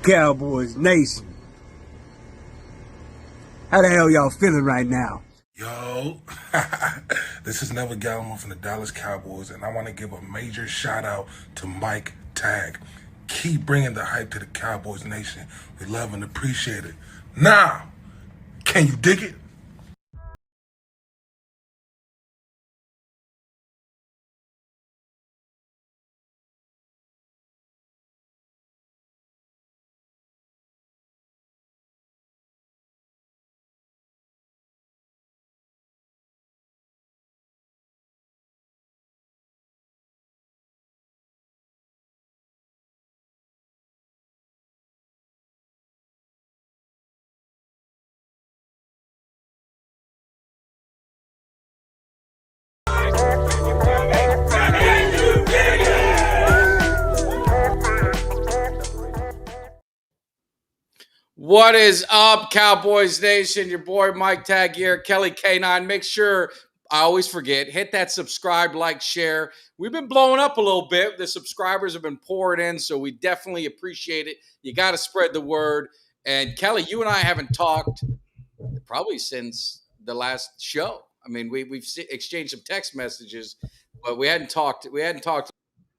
Cowboys Nation. How the hell y'all feeling right now? Yo, this is Neville Gallimore from the Dallas Cowboys, and I want to give a major shout out to Mike Tag. Keep bringing the hype to the Cowboys Nation. We love and appreciate it. Now, can you dig it? What is up, Cowboys Nation? Your boy Mike Tag here, Kelly K9. Make sure, I always forget, hit that subscribe, like, share. We've been blowing up a little bit. The subscribers have been pouring in, so we definitely appreciate it. You got to spread the word. And Kelly, you and I haven't talked probably since the last show. I mean, we've exchanged some text messages, but we hadn't talked.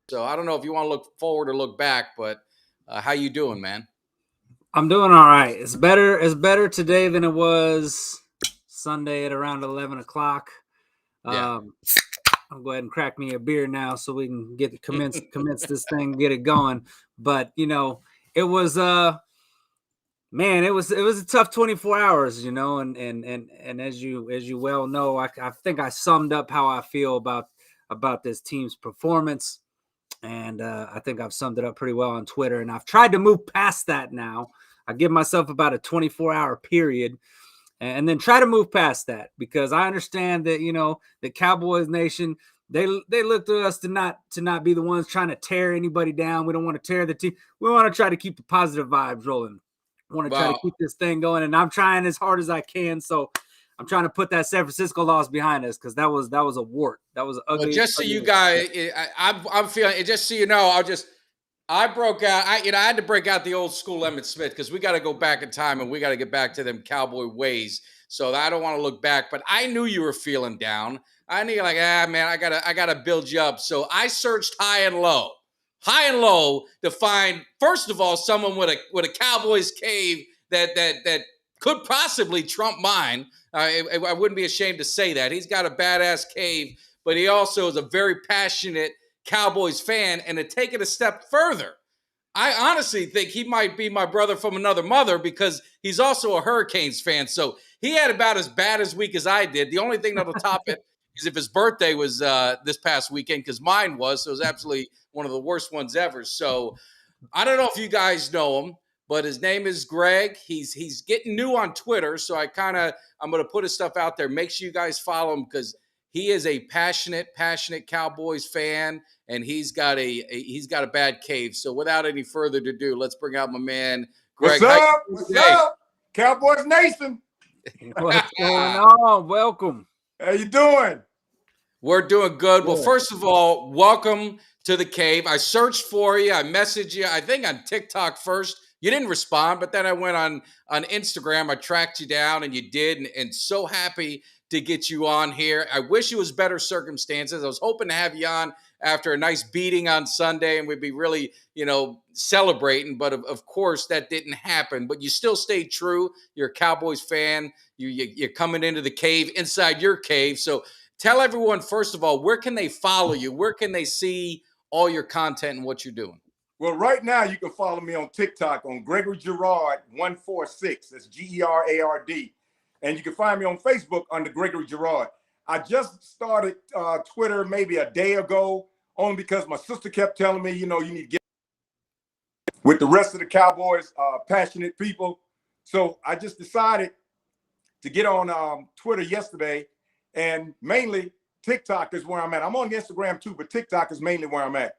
So I don't know if you want to look forward or look back, but how you doing, man? I'm doing all right. It's better today than it was Sunday at around 11 o'clock. Yeah. I'll go ahead and crack me a beer now so we can commence this thing, get it going. But it was man, it was a tough 24 hours, and as you well know, I think I summed up how I feel about this team's performance. And I think I've summed it up pretty well on Twitter, and I've tried to move past that now. I give myself about a 24-hour period and then try to move past that, because I understand that, the Cowboys Nation, they look to us to not be the ones trying to tear anybody down. We don't want to tear the team. We want to try to keep the positive vibes rolling. I want to try to keep this thing going, and I'm trying as hard as I can. So I'm trying to put that San Francisco loss behind us, because that was a wart. That was an ugly. Well, just so you guys, I'm feeling it. Just so you know, I broke out. I had to break out the old school Emmitt Smith, because we got to go back in time and we got to get back to them Cowboy ways. So I don't want to look back, but I knew you were feeling down. I knew man, I gotta build you up. So I searched high and low to find, first of all, someone with a Cowboys cave that could possibly trump mine. I wouldn't be ashamed to say that. He's got a badass cave, but he also is a very passionate Cowboys fan. And to take it a step further, I honestly think he might be my brother from another mother, because he's also a Hurricanes fan. So he had about as bad a week as I did. The only thing that'll top it is if his birthday was this past weekend, because mine was. So it was absolutely one of the worst ones ever. So I don't know if you guys know him, but his name is Greg. He's getting new on Twitter, so I'm going to put his stuff out there. Make sure you guys follow him, because he is a passionate Cowboys fan, and he's got a bad cave. So without any further ado, let's bring out my man Greg. What's up, Cowboys Nation? What's going on? Welcome. How you doing? We're doing good. Well, first of all, welcome to the cave. I searched for you. I messaged you, I think on TikTok first. You didn't respond, but then I went on Instagram. I tracked you down, and you did, and so happy to get you on here. I wish it was better circumstances. I was hoping to have you on after a nice beating on Sunday, and we'd be really, celebrating. But of course, that didn't happen. But you still stayed true. You're a Cowboys fan. You're coming into the cave, inside your cave. So tell everyone, first of all, where can they follow you? Where can they see all your content and what you're doing? Well, right now you can follow me on TikTok on Gregory Girard 146. That's Gerard. And you can find me on Facebook under Gregory Girard. I just started Twitter maybe a day ago, only because my sister kept telling me, you need to get with the rest of the Cowboys, passionate people. So I just decided to get on Twitter yesterday, and mainly TikTok is where I'm at. I'm on Instagram too, but TikTok is mainly where I'm at.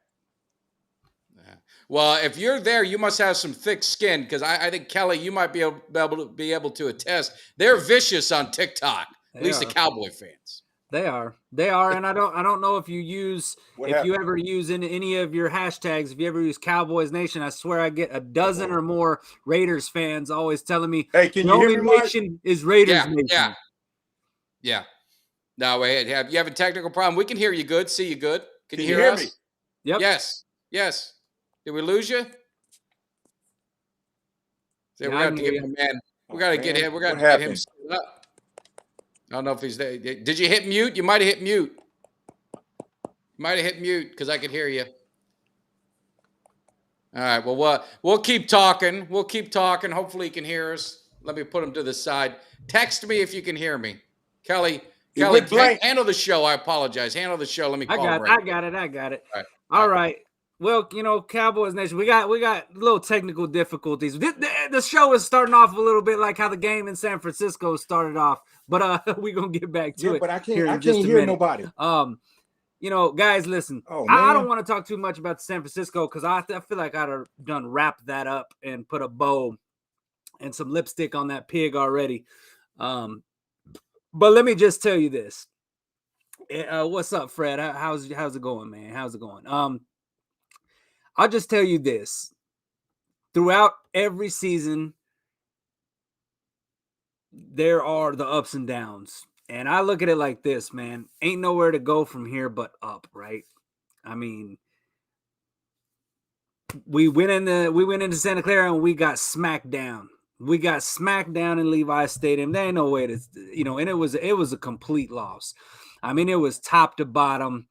Well, if you're there, you must have some thick skin, because I think, Kelly, you might be able to attest. They're vicious on TikTok, at least the Cowboy fans. They are, and I don't know if you What if happened? you ever use in any of your hashtags. If you ever use Cowboys Nation, I swear I get a dozen or more Raiders fans always telling me Hey, can the you hear only me, Mike? nation is Raiders Yeah, yeah, Nation. yeah. No, wait. You have a technical problem? We can hear you good. See you good. Can you you hear hear us? me? Yep. Yes. Yes. Did we lose you? Yeah, We I got can to hear get you. my man. We Oh, got to get man, him. We got what to get him happened? set up. I don't know if he's there. Did you hit mute? You might have hit mute. You might have hit mute because I could hear you. All right. Well, we'll keep talking. We'll keep talking. Hopefully, he can hear us. Let me put him to the side. Text me if you can hear me, Kelly. It Kelly, went blank. handle the show. I apologize. Handle the show. Let me call him right. I got it. All right. All right. Well, Cowboys Nation, we got little technical difficulties. The show is starting off a little bit like how the game in San Francisco started off, but we're gonna get back to Yeah, it. but I here in can't just a hear minute. nobody. Guys, listen. Oh, I man. don't want to talk too much about San Francisco because I feel like I'd have done wrap that up and put a bow and some lipstick on that pig already. But let me just tell you this. What's up, Fred? How's it going, man? How's it going? I'll just tell you this. Throughout every season, there are the ups and downs. And I look at it like this, man. Ain't nowhere to go from here but up, right? I mean, we went into Santa Clara and we got smacked down. We got smacked down in Levi's Stadium. There ain't no way to, and it was a complete loss. I mean, it was top to bottom.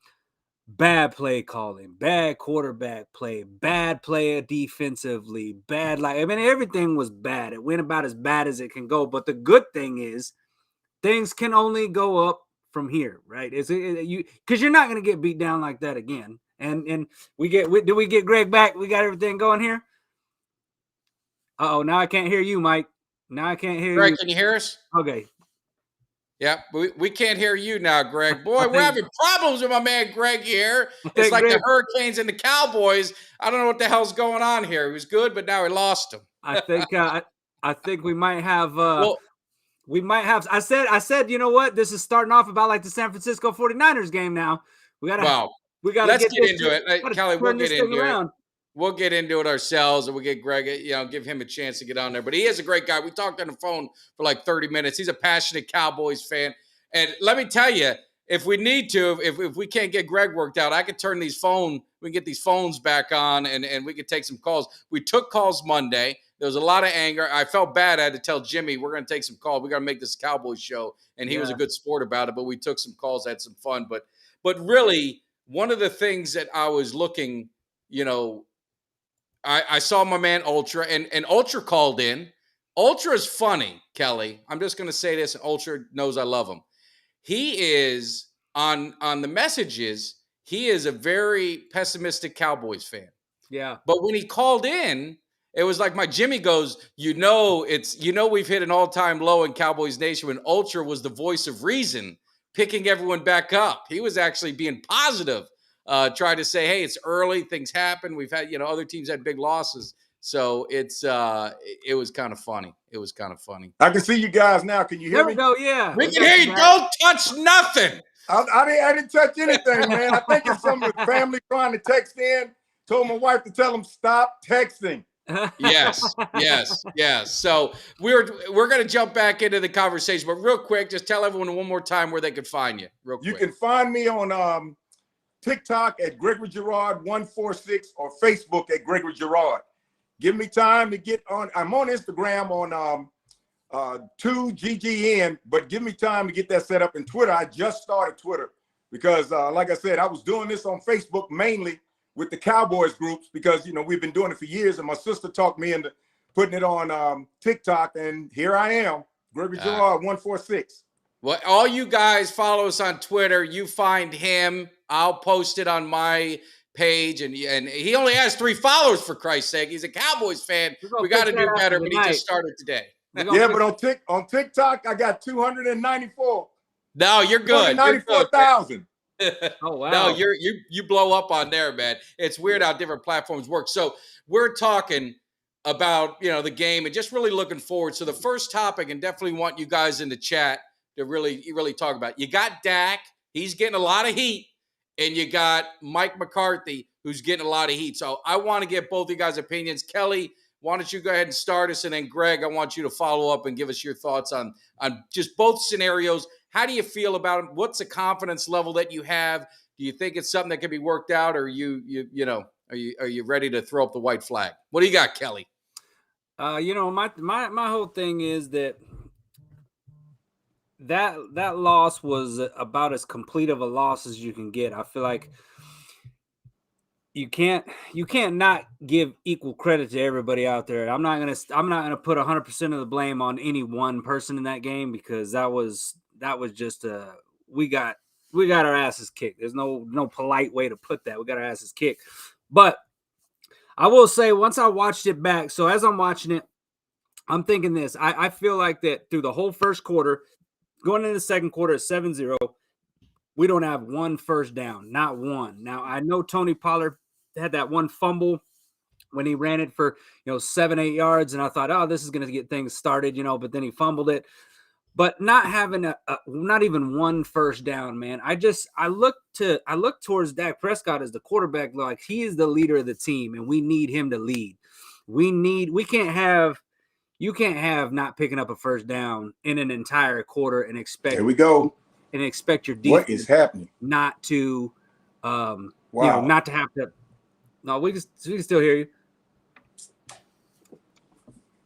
Bad play calling, bad quarterback play, bad play defensively, everything was bad. It went about as bad as it can go. But the good thing is things can only go up from here, right? Because you're not going to get beat down like that again. And did we get Greg back? We got everything going here. Now I can't hear you, Mike. Now I can't hear Greg, you. can you hear us? Okay. Yeah, we can't hear you now, Greg. Boy, we're having problems with my man Greg here. It's like the Hurricanes and the Cowboys. I don't know what the hell's going on here. He was good, but now we lost him. I think we might have I said, you know what? This is starting off about like the San Francisco 49ers game now. Let's get into it. Kelly, we'll get into it. We'll get into it ourselves, and we'll get Greg, give him a chance to get on there. But he is a great guy. We talked on the phone for like 30 minutes. He's a passionate Cowboys fan. And let me tell you, if we need to, if we can't get Greg worked out, I could turn we can get these phones back on, and we could take some calls. We took calls Monday. There was a lot of anger. I felt bad. I had to tell Jimmy, we're going to take some calls. We got to make this Cowboys show. And he was a good sport about it, but we took some calls, had some fun. But really, one of the things that I was looking, I saw my man Ultra, and Ultra called in. Ultra is funny, Kelly. I'm just going to say this, and Ultra knows I love him. He is on the messages. He is a very pessimistic Cowboys fan. Yeah. But when he called in, it was like my Jimmy goes, we've hit an all-time low in Cowboys Nation when Ultra was the voice of reason, picking everyone back up. He was actually being positive. Try to say, hey, it's early, things happen. We've had, other teams had big losses. So it was kind of funny. It was kind of funny. I can see you guys now. Can you hear me? There we go. Yeah. We can hear you. Don't touch nothing. I didn't touch anything, man. I think it's some of the family trying to text in. Told my wife to tell them stop texting. Yes. So we're going to jump back into the conversation, but real quick, just tell everyone one more time where they can find you. Real quick. You can find me on TikTok at Gregory Girard 146 or Facebook at Gregory Girard. Give me time to get on. I'm on Instagram on 2GGN, but give me time to get that set up. And Twitter, I just started Twitter because, like I said, I was doing this on Facebook mainly with the Cowboys groups because, we've been doing it for years. And my sister talked me into putting it on TikTok. And here I am, Gregory Girard 146. Well, all you guys follow us on Twitter. You find him. I'll post it on my page, and he only has 3 followers, for Christ's sake. He's a Cowboys fan. We got to do better, but he just started today. Yeah, but on TikTok, I got 294. No, you're good. 294,000. Oh wow! No, you blow up on there, man. It's weird how different platforms work. So we're talking about the game and just really looking forward. So the first topic, and definitely want you guys in the chat to really talk about. You got Dak. He's getting a lot of heat, and you got Mike McCarthy, who's getting a lot of heat. So I want to get both of you guys' opinions. Kelly, why don't you go ahead and start us, and then Greg, I want you to follow up and give us your thoughts on just both scenarios. How do you feel about it? What's the confidence level that you have? Do you think it's something that can be worked out, or are you ready to throw up the white flag? What do you got, Kelly? My whole thing is that loss was about as complete of a loss as you can get. I feel like you can't not give equal credit to everybody out there. I'm not gonna put 100% of the blame on any one person in that game, because that was just we got our asses kicked. There's no polite way to put that. We got our asses kicked. But I will say, once I watched it back, so as I'm watching it, I'm thinking this. I feel like that through the whole first quarter, going into the second quarter at 7-0, we don't have one first down, not one. Now, I know Tony Pollard had that one fumble when he ran it for 7-8 yards, and I thought, oh, this is going to get things started, but then he fumbled it. But not having not even one first down, man. I look towards Dak Prescott as the quarterback, like he is the leader of the team, and we need him to lead. You can't have not picking up a first down in an entire quarter and expect. There we go. And expect your defense what is happening not to, not to have to. No, we can still hear you.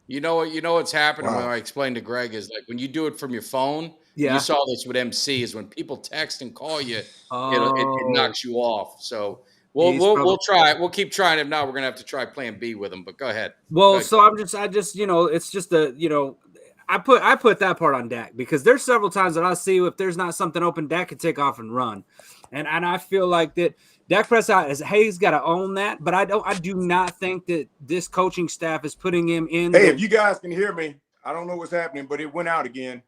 You know what's happening when Wow. I explained to Greg is like when you do it from your phone. Yeah. You saw this with MC is when people text and call you, it knocks you off. So we'll try it. We'll keep trying. If not, we're gonna have to try Plan B with them. But go ahead. Well, go ahead. so I just it's just I put that part on Dak, because there's several times that I see if there's not something open, Dak can take off and run, and I feel like that Dak Prescott he's got to own that. But I do not think that this coaching staff is putting him in. Hey, if you guys can hear me, I don't know what's happening, but it went out again.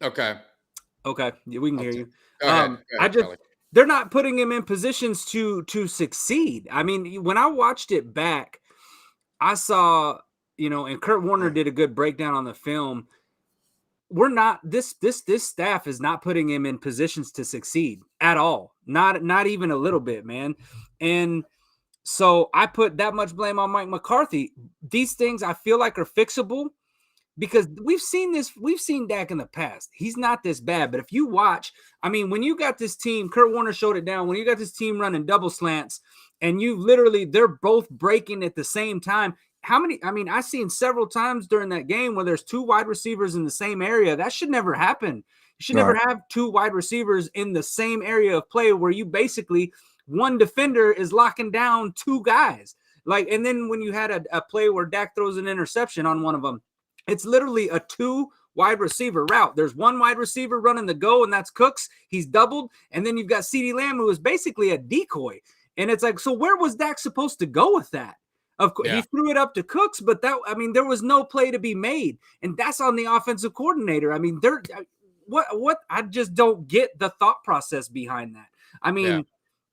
Okay. Yeah, we can hear you. Go ahead, Kelly. They're not putting him in positions to succeed. I mean, when I watched it back, I saw, and Kurt Warner did a good breakdown on the film. We're not this staff is not putting him in positions to succeed at all. Not even a little bit, man. And so I put that much blame on Mike McCarthy. These things I feel like are fixable, because we've seen Dak in the past. He's not this bad. But if you watch, I mean, when you got this team, Kurt Warner showed it down, when you got this team running double slants and they're both breaking at the same time. I've seen several times during that game where there's two wide receivers in the same area. That should never happen. You should never have two wide receivers in the same area of play where you basically one defender is locking down two guys. And then when you had a play where Dak throws an interception on one of them, it's literally a two wide receiver route. There's one wide receiver running the go, and that's Cooks. He's doubled. And then you've got CeeDee Lamb, who is basically a decoy. And it's like, so where was Dak supposed to go with that? Of course, He threw it up to Cooks, but there was no play to be made. And that's on the offensive coordinator. I mean, what I just don't get the thought process behind that. I mean,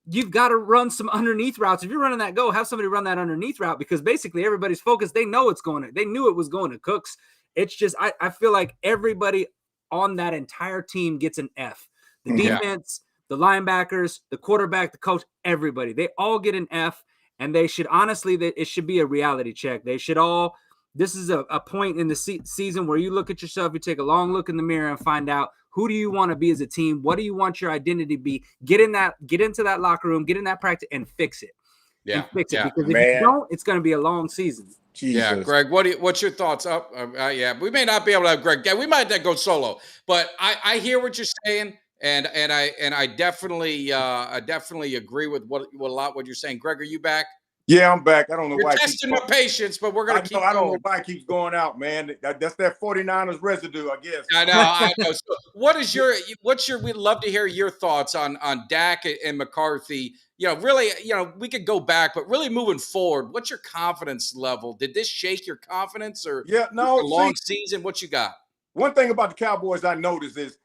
you've got to run some underneath routes. If you're running that go, have somebody run that underneath route, because basically everybody's focused. They knew it was going to Cooks. It's just, I feel like everybody on that entire team gets an F. The defense, the linebackers, the quarterback, the coach, everybody, they all get an F. And they should it should be a reality check. They should all, this is a point in the season where you look at yourself, you take a long look in the mirror and find out, who do you want to be as a team? What do you want your identity to be? Get into that locker room, get in that practice and fix it. Yeah. And fix it. Because if you don't, it's going to be a long season. Jesus. Yeah, Greg, what's your thoughts? We may not be able to have Greg. Yeah, we might have to go solo, but I hear what you're saying. And I definitely agree with what you're saying. Greg, are you back? Yeah, I'm back. I don't know You're why. Testing my patience, but we're gonna keep going. I don't know why it keeps going out, man. That's that 49ers residue, I guess. I know. So we'd love to hear your thoughts on Dak and McCarthy. Really, we could go back, but really moving forward, what's your confidence level? Did this shake your confidence, or a long season? What you got? One thing about the Cowboys I noticed is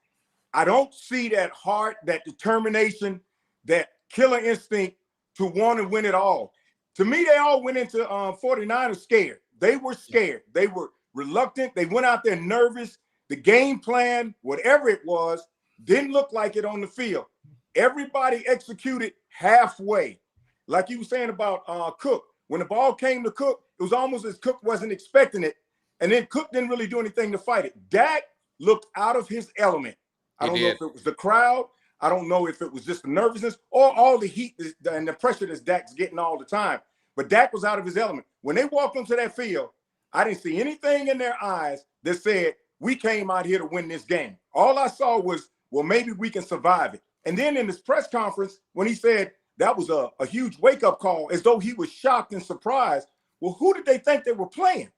I don't see that heart, that determination, that killer instinct to want to win it all. To me, they all went into 49ers scared. They were scared. They were reluctant. They went out there nervous. The game plan, whatever it was, didn't look like it on the field. Everybody executed halfway. Like you were saying about Cook. When the ball came to Cook, it was almost as Cook wasn't expecting it. And then Cook didn't really do anything to fight it. Dak looked out of his element. I don't know if it was the crowd. I don't know if it was just the nervousness or all the heat and the pressure that Dak's getting all the time. But Dak was out of his element. When they walked onto that field, I didn't see anything in their eyes that said, we came out here to win this game. All I saw was, well, maybe we can survive it. And then in this press conference, when he said that was a huge wake-up call, as though he was shocked and surprised, well, who did they think they were playing?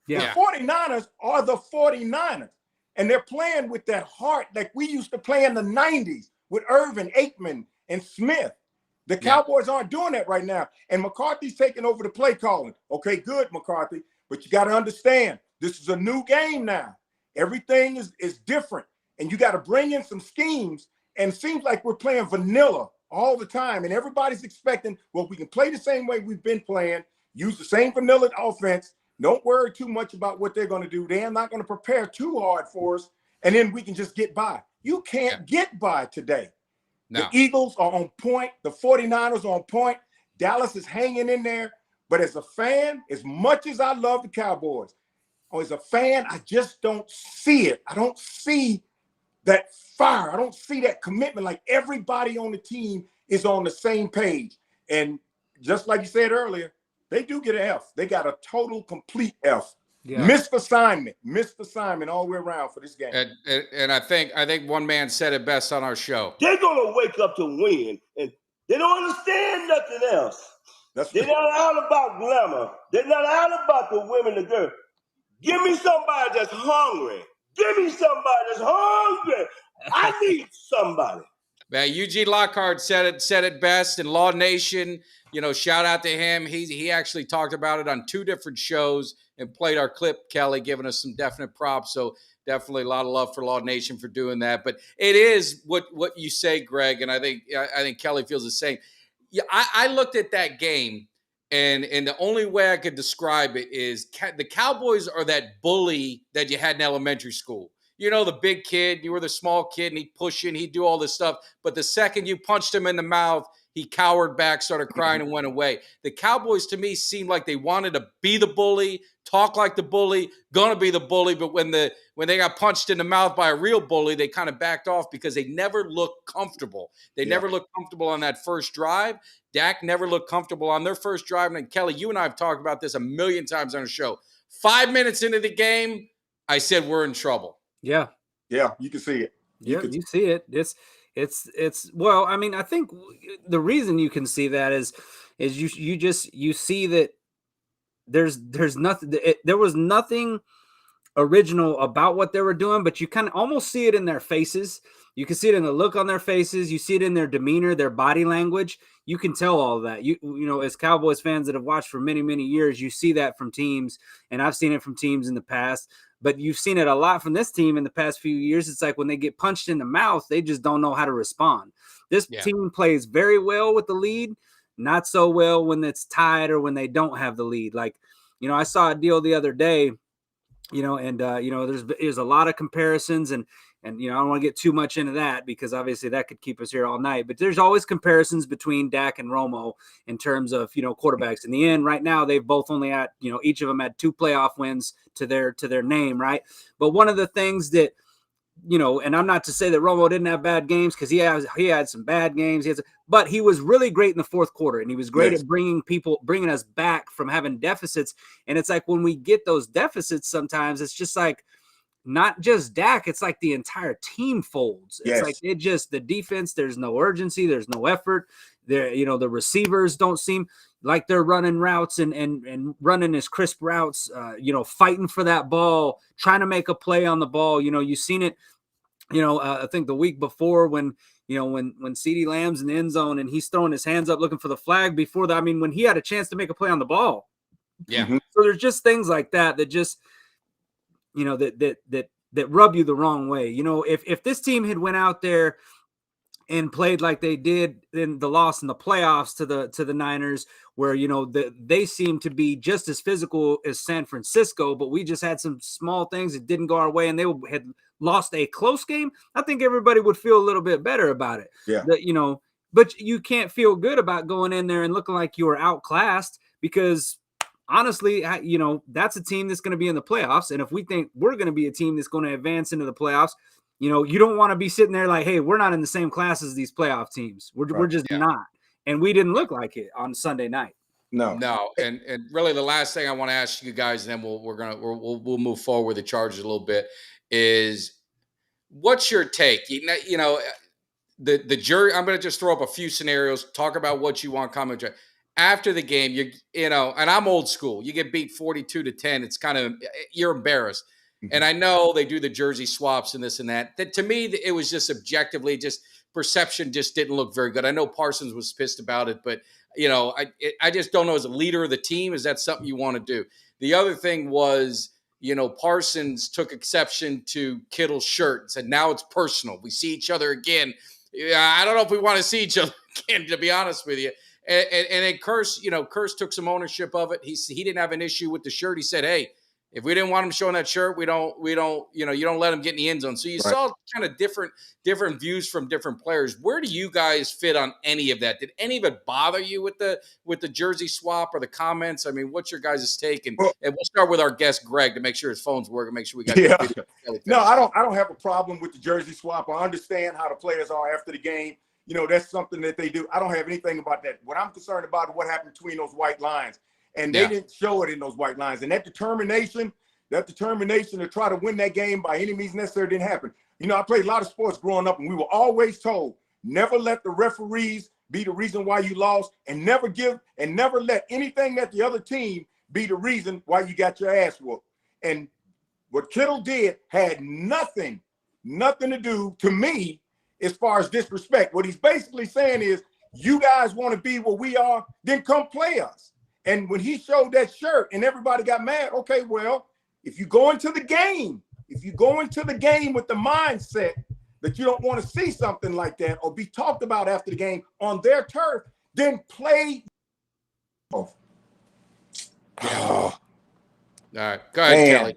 Yeah. The 49ers are the 49ers. And they're playing with that heart like we used to play in the 90s with Irvin, Aikman, and Smith. The Cowboys aren't doing that right now. And McCarthy's taking over the play calling. Okay, good, McCarthy. But you got to understand, this is a new game now. Everything is different. And you got to bring in some schemes. And it seems like we're playing vanilla all the time. And everybody's expecting, well, we can play the same way we've been playing, use the same vanilla offense. Don't worry too much about what they're going to do. They're not going to prepare too hard for us. And then we can just get by. You can't get by today. No. The Eagles are on point. The 49ers are on point. Dallas is hanging in there. But as a fan, as much as I love the Cowboys, or as a fan, I just don't see it. I don't see that fire. I don't see that commitment. Like everybody on the team is on the same page. And just like you said earlier, they do get an F. They got a total, complete F. Yeah. Missed assignment all the way around for this game. And I think one man said it best on our show. They're gonna wake up to win, and they don't understand nothing else. They're not out about glamour. They're not out about the women, the girls. Give me somebody that's hungry. Give me somebody that's hungry. I need somebody. Man, Eugene Lockhart said it best in Law Nation. You know, shout out to him. He actually talked about it on 2 different shows and played our clip, Kelly, giving us some definite props. So definitely a lot of love for Law Nation for doing that. But it is what you say, Greg, and I think Kelly feels the same. Yeah, I looked at that game, and the only way I could describe it is the Cowboys are that bully that you had in elementary school. You know, the big kid, you were the small kid, and he'd push you, and he'd do all this stuff. But the second you punched him in the mouth, he cowered back, started crying, and went away. The Cowboys, to me, seemed like they wanted to be the bully, talk like the bully, gonna be the bully. But when they got punched in the mouth by a real bully, they kind of backed off because they never looked comfortable. They never looked comfortable on that first drive. Dak never looked comfortable on their first drive. And Kelly, you and I have talked about this a million times on the show. 5 minutes into the game, I said we're in trouble. Yeah, you can see it. You see it. It's well, I mean, I think the reason you can see that is you see that there's nothing, there was nothing original about what they were doing, but you kind of almost see it in their faces. You can see it in the look on their faces. You see it in their demeanor, their body language. You can tell all of that. You know, as Cowboys fans that have watched for many, many years, you see that from teams, and I've seen it from teams in the past. But you've seen it a lot from this team in the past few years. It's like when they get punched in the mouth, they just don't know how to respond. This team plays very well with the lead, not so well when it's tied or when they don't have the lead. Like, you know, I saw a deal the other day, you know, and, you know, there's a lot of comparisons and, you know, I don't want to get too much into that because obviously that could keep us here all night, but there's always comparisons between Dak and Romo in terms of, you know, quarterbacks. In the end, right now, they've both only had, you know, each of them had 2 playoff wins to their name. Right. But one of the things that, you know, and I'm not to say that Romo didn't have bad games because he had some bad games, but he was really great in the fourth quarter, and he was great at bringing us back from having deficits. And it's like when we get those deficits, sometimes it's just like, not just Dak, it's like the entire team folds. It's like the defense, there's no urgency, there's no effort. There, you know, the receivers don't seem like they're running routes and running as crisp routes, you know, fighting for that ball, trying to make a play on the ball. You know, you've seen it, you know, I think the week before when CeeDee Lamb's in the end zone and he's throwing his hands up looking for the flag before that. I mean, when he had a chance to make a play on the ball. Yeah. So there's just things like that just, you know, that rub you the wrong way. You know, if this team had went out there and played like they did in the loss in the playoffs to the Niners, where they seemed to be just as physical as San Francisco, but we just had some small things that didn't go our way, and they had lost a close game. I think everybody would feel a little bit better about it. Yeah. But you can't feel good about going in there and looking like you were outclassed, because honestly, that's a team that's going to be in the playoffs. And if we think we're going to be a team that's going to advance into the playoffs, you don't want to be sitting there like, hey, we're not in the same class as these playoff teams. We're just not. And we didn't look like it on Sunday night. No. And really the last thing I want to ask you guys, and then we'll move forward with the Chargers a little bit, is what's your take? The jury, I'm going to just throw up a few scenarios, talk about what you want, comment. After the game, and I'm old school. You get beat 42-10. It's kind of, you're embarrassed. And I know they do the jersey swaps and this and that. To me, it was just objectively, just perception just didn't look very good. I know Parsons was pissed about it, but I just don't know, as a leader of the team, is that something you want to do? The other thing was, Parsons took exception to Kittle's shirt and said, now it's personal. We see each other again. I don't know if we want to see each other again, to be honest with you. And then Curse took some ownership of it. He didn't have an issue with the shirt. He said, hey, if we didn't want him showing that shirt, we don't, you don't let him get in the end zone. So you saw kind of different views from different players. Where do you guys fit on any of that? Did any of it bother you with the jersey swap or the comments? I mean, what's your guys' take? And we'll start with our guest, Greg, to make sure his phone's working, make sure we got No, I don't have a problem with the jersey swap. I understand how the players are after the game. That's something that they do. I don't have anything about that. What I'm concerned about is what happened between those white lines. And they didn't show it in those white lines. And that determination to try to win that game by any means necessary didn't happen. I played a lot of sports growing up, and we were always told, never let the referees be the reason why you lost, and never let anything that the other team be the reason why you got your ass whooped. And what Kittle did had nothing to do, to me, as far as disrespect. What he's basically saying is, you guys want to be where we are, then come play us. And when he showed that shirt and everybody got mad, okay, well, if you go into the game with the mindset that you don't want to see something like that or be talked about after the game on their turf, then play. All right, go ahead, Kelly.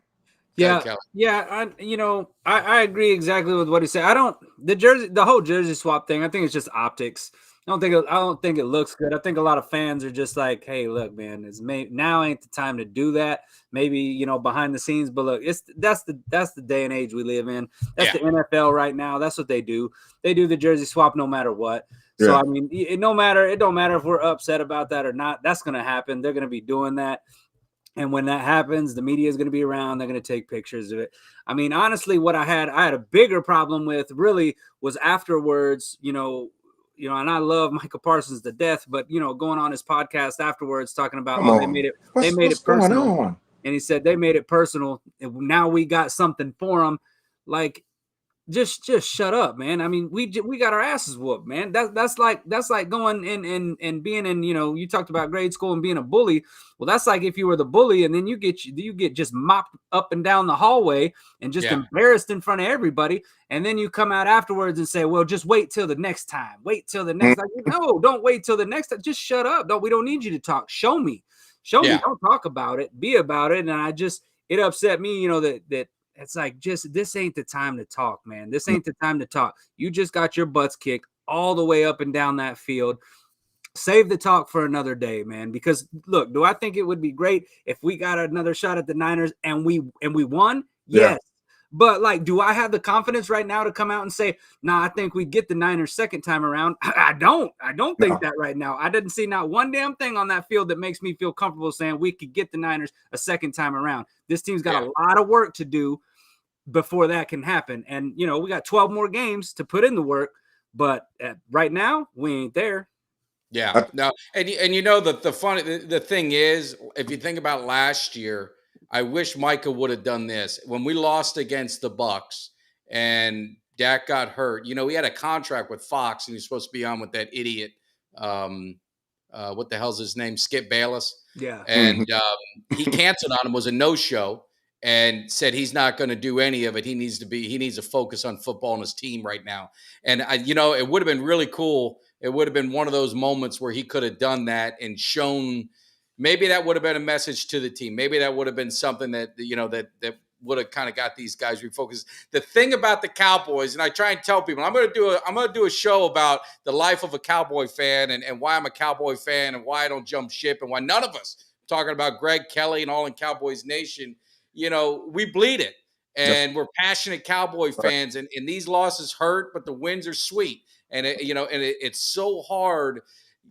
I agree exactly with what he said. The whole jersey swap thing, I think it's just optics. I don't think it looks good. I think a lot of fans are just like, hey, look, man, now ain't the time to do that. Maybe, behind the scenes, but look, that's the day and age we live in. That's the NFL right now. That's what they do. They do the jersey swap no matter what. So I mean, it don't matter if we're upset about that or not. That's going to happen. They're going to be doing that. And when that happens, the media is going to be around. They're going to take pictures of it. I mean, honestly, what I had a bigger problem with really was afterwards, and I love Michael Parsons to death, but going on his podcast afterwards talking about they made it personal. And he said they made it personal. And now we got something for them. Like, just shut up, man. I mean, we got our asses whooped, man. That's like going and being in, you talked about grade school and being a bully. Well, that's like if you were the bully and then you get just mopped up and down the hallway and just embarrassed in front of everybody. And then you come out afterwards and say, well, just wait till the next time. Wait till the next time. No, don't wait till the next time. Just shut up. We don't need you to talk. Show me. Don't talk about it. Be about it. And it upset me, that it's like, this ain't the time to talk, man. This ain't the time to talk. You just got your butts kicked all the way up and down that field. Save the talk for another day, man. Because look, do I think it would be great if we got another shot at the Niners and we won? Yes. But like, do I have the confidence right now to come out and say, nah, I think we get the Niners second time around? I don't think that right now. I didn't see not one damn thing on that field that makes me feel comfortable saying we could get the Niners a second time around. This team's got a lot of work to do before that can happen. And, we got 12 more games to put in the work, but right now we ain't there. Yeah, no. And the thing is, if you think about last year, I wish Micah would have done this. When we lost against the Bucks and Dak got hurt, he had a contract with Fox and he was supposed to be on with that idiot. What the hell's his name? Skip Bayless. Yeah. And he canceled on him, was a no-show. and said he's not going to do any of it. He needs to focus on football and his team right now. And it would have been really cool. It would have been one of those moments where he could have done that and shown. Maybe that would have been a message to the team. Maybe that would have been something that would have kind of got these guys refocused. The thing about the Cowboys, and I try and tell people, I'm going to do a show about the life of a Cowboy fan and why I'm a Cowboy fan and why I don't jump ship and why none of us, talking about Greg, Kelly, and all in Cowboys Nation, we bleed it. And we're passionate Cowboy fans, and these losses hurt, but the wins are sweet. And it's so hard,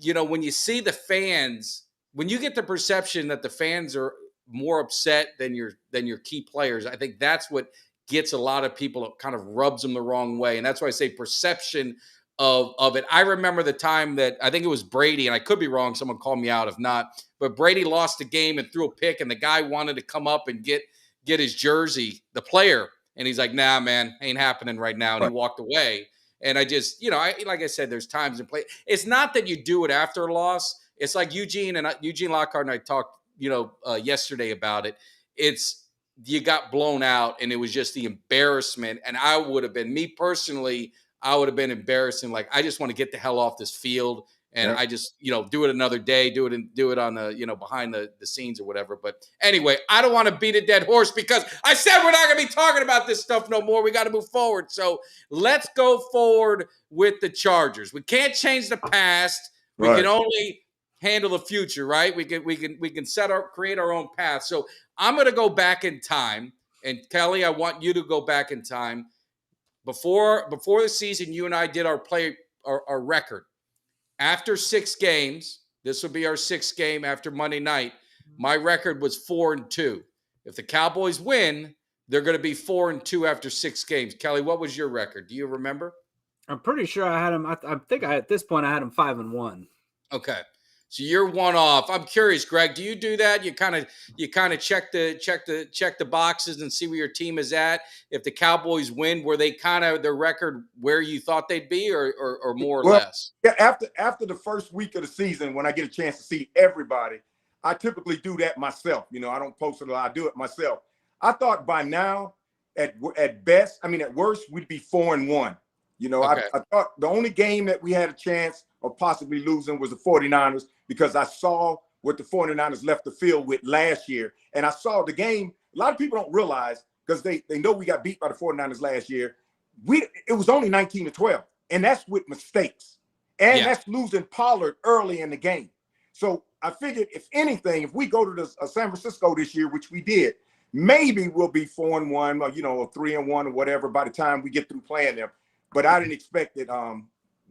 when you see the fans, when you get the perception that the fans are more upset than your key players, I think that's what gets a lot of people, it kind of rubs them the wrong way. And that's why I say perception of it. I remember the time that I think it was Brady, and I could be wrong, someone called me out if not, but Brady lost the game and threw a pick, and the guy wanted to come up and get his jersey, the player, and he's like, "Nah, man, ain't happening right now," and he walked away. And I just, like I said, there's times in play. It's not that you do it after a loss. It's like Eugene Lockhart and I talked, yesterday about it. It's you got blown out, and it was just the embarrassment. And I would have been, me personally, I would have been embarrassing. Like, I just want to get the hell off this field. And I just, do it another day, do it on the, behind the scenes or whatever. But anyway, I don't want to beat a dead horse because I said we're not going to be talking about this stuff no more. We got to move forward. So let's go forward with the Chargers. We can't change the past. We can only handle the future, right? We can create our own path. So I'm going to go back in time. And Kelly, I want you to go back in time. Before the season, you and I did our record. After 6 games, this will be our 6th game after Monday night. My record was 4-2. If the Cowboys win, they're going to be 4-2 after 6 games. Kelly, what was your record? Do you remember? I'm pretty sure I had him. I think at this point I had him 5-1. Okay. So you're one off. I'm curious, Greg, do you do that? You kind of check the boxes and see where your team is at. If the Cowboys win, were they kind of their record where you thought they'd be, or more or less? Yeah, after the first week of the season, when I get a chance to see everybody, I typically do that myself. I don't post it a lot. I do it myself. I thought by now, at worst, we'd be 4-1. Okay. I thought the only game that we had a chance of possibly losing was the 49ers, because I saw what the 49ers left the field with last year. And I saw the game. A lot of people don't realize, because they know we got beat by the 49ers last year. It was only 19-12, and that's with mistakes. And that's losing Pollard early in the game. So I figured, if anything, if we go to the San Francisco this year, which we did, maybe we'll be 4-1, or 3-1 or whatever by the time we get through playing them. But I didn't expect that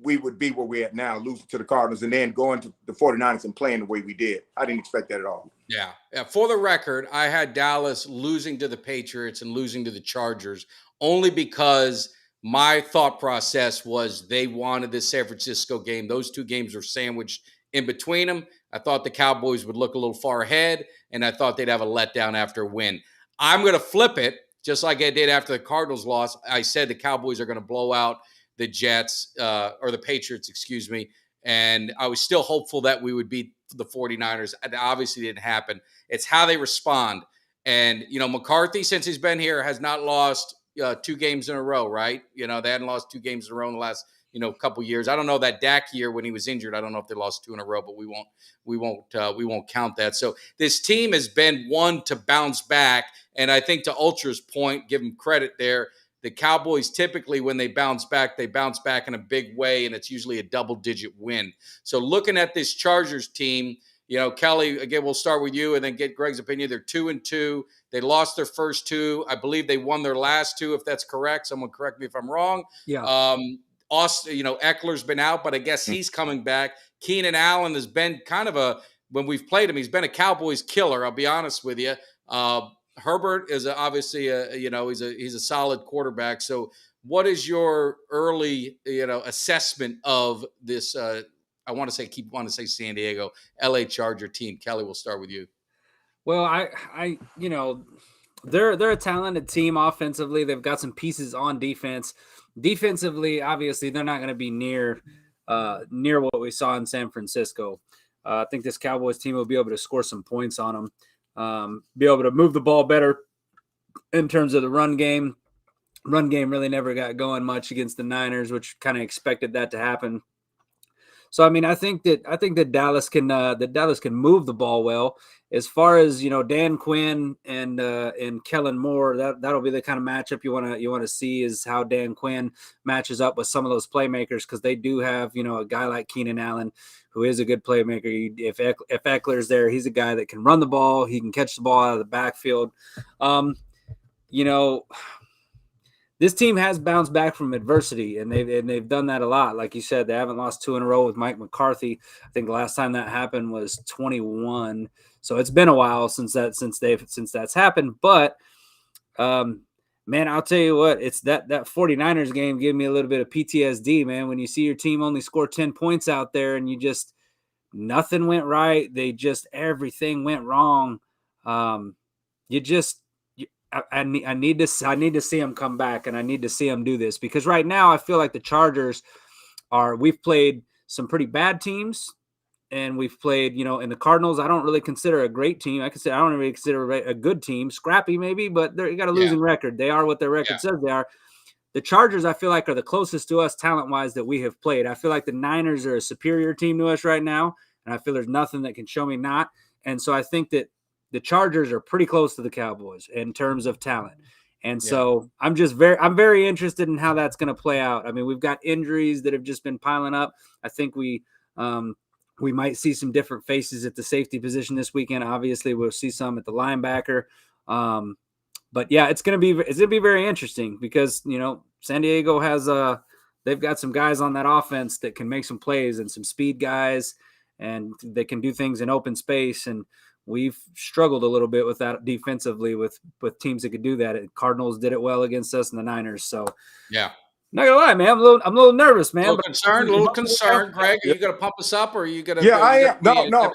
we would be where we're at now, losing to the Cardinals and then going to the 49ers and playing the way we did. I didn't expect that at all. Yeah. For the record, I had Dallas losing to the Patriots and losing to the Chargers only because my thought process was they wanted the San Francisco game. Those 2 games were sandwiched in between them. I thought the Cowboys would look a little far ahead, and I thought they'd have a letdown after a win. I'm going to flip it, just like I did after the Cardinals loss. I said the Cowboys are going to blow out the Jets, or the Patriots, excuse me. And I was still hopeful that we would beat the 49ers. It obviously didn't happen. It's how they respond. And, McCarthy, since he's been here, has not lost 2 games in a row, right? They hadn't lost 2 games in a row in the last, couple years. I don't know that Dak year when he was injured. I don't know if they lost 2 in a row, but we won't count that. So this team has been one to bounce back. And I think, to Ultra's point, give him credit there, the Cowboys typically, when they bounce back in a big way, and it's usually a double-digit win. So looking at this Chargers team, Kelly, again, we'll start with you and then get Greg's opinion. They're 2-2. They lost their first 2. I believe they won their last 2, if that's correct. Someone correct me if I'm wrong. Yeah. Austin, Eckler's been out, but I guess he's coming back. Keenan Allen has been kind of when we've played him, he's been a Cowboys killer. I'll be honest with you. Herbert is obviously he's a solid quarterback. So what is your early, assessment of this? I want to say San Diego, LA Charger team. Kelly, we'll start with you. Well, they're a talented team offensively. They've got some pieces on defense. Defensively, obviously, they're not going to be near what we saw in San Francisco. I think this Cowboys team will be able to score some points on them. Be able to move the ball better, in terms of the run game. Run game really never got going much against the Niners, which kind of expected that to happen. So I mean, I think that Dallas can move the ball well. As far as Dan Quinn and Kellen Moore, that'll be the kind of matchup you want to see, is how Dan Quinn matches up with some of those playmakers, because they do have a guy like Keenan Allen, who is a good playmaker. If Eckler's there, he's a guy that can run the ball. He can catch the ball out of the backfield. This team has bounced back from adversity, and they've done that a lot. Like you said, they haven't lost 2 in a row with Mike McCarthy. I think the last time that happened was 21. So it's been a while since that's happened. But man, I'll tell you what, it's that 49ers game gave me a little bit of PTSD, man. When you see your team only score 10 points out there, and nothing went right. Everything went wrong. I need to see them come back, and I need to see them do this, because right now I feel like the Chargers we've played some pretty bad teams, and we've played, in the Cardinals. I don't really consider a great team. I don't really consider a good team, scrappy maybe, but they got a losing record. They are what their record says they are. The Chargers, I feel like, are the closest to us talent-wise that we have played. I feel like the Niners are a superior team to us right now, and I feel there's nothing that can show me not. And so I think that the Chargers are pretty close to the Cowboys in terms of talent. And so I'm very interested in how that's going to play out. I mean, we've got injuries that have just been piling up. I think we might see some different faces at the safety position this weekend. Obviously, we'll see some at the linebacker. But yeah, it's going to be very interesting, because, San Diego has they've got some guys on that offense that can make some plays, and some speed guys, and they can do things in open space. And we've struggled a little bit with that defensively with teams that could do that. Cardinals did it well against us, and the Niners. So yeah, not gonna lie, man, I'm a little nervous, man. A little concerned. Greg, are you gonna pump us up, or are you gonna? Yeah, I am. No.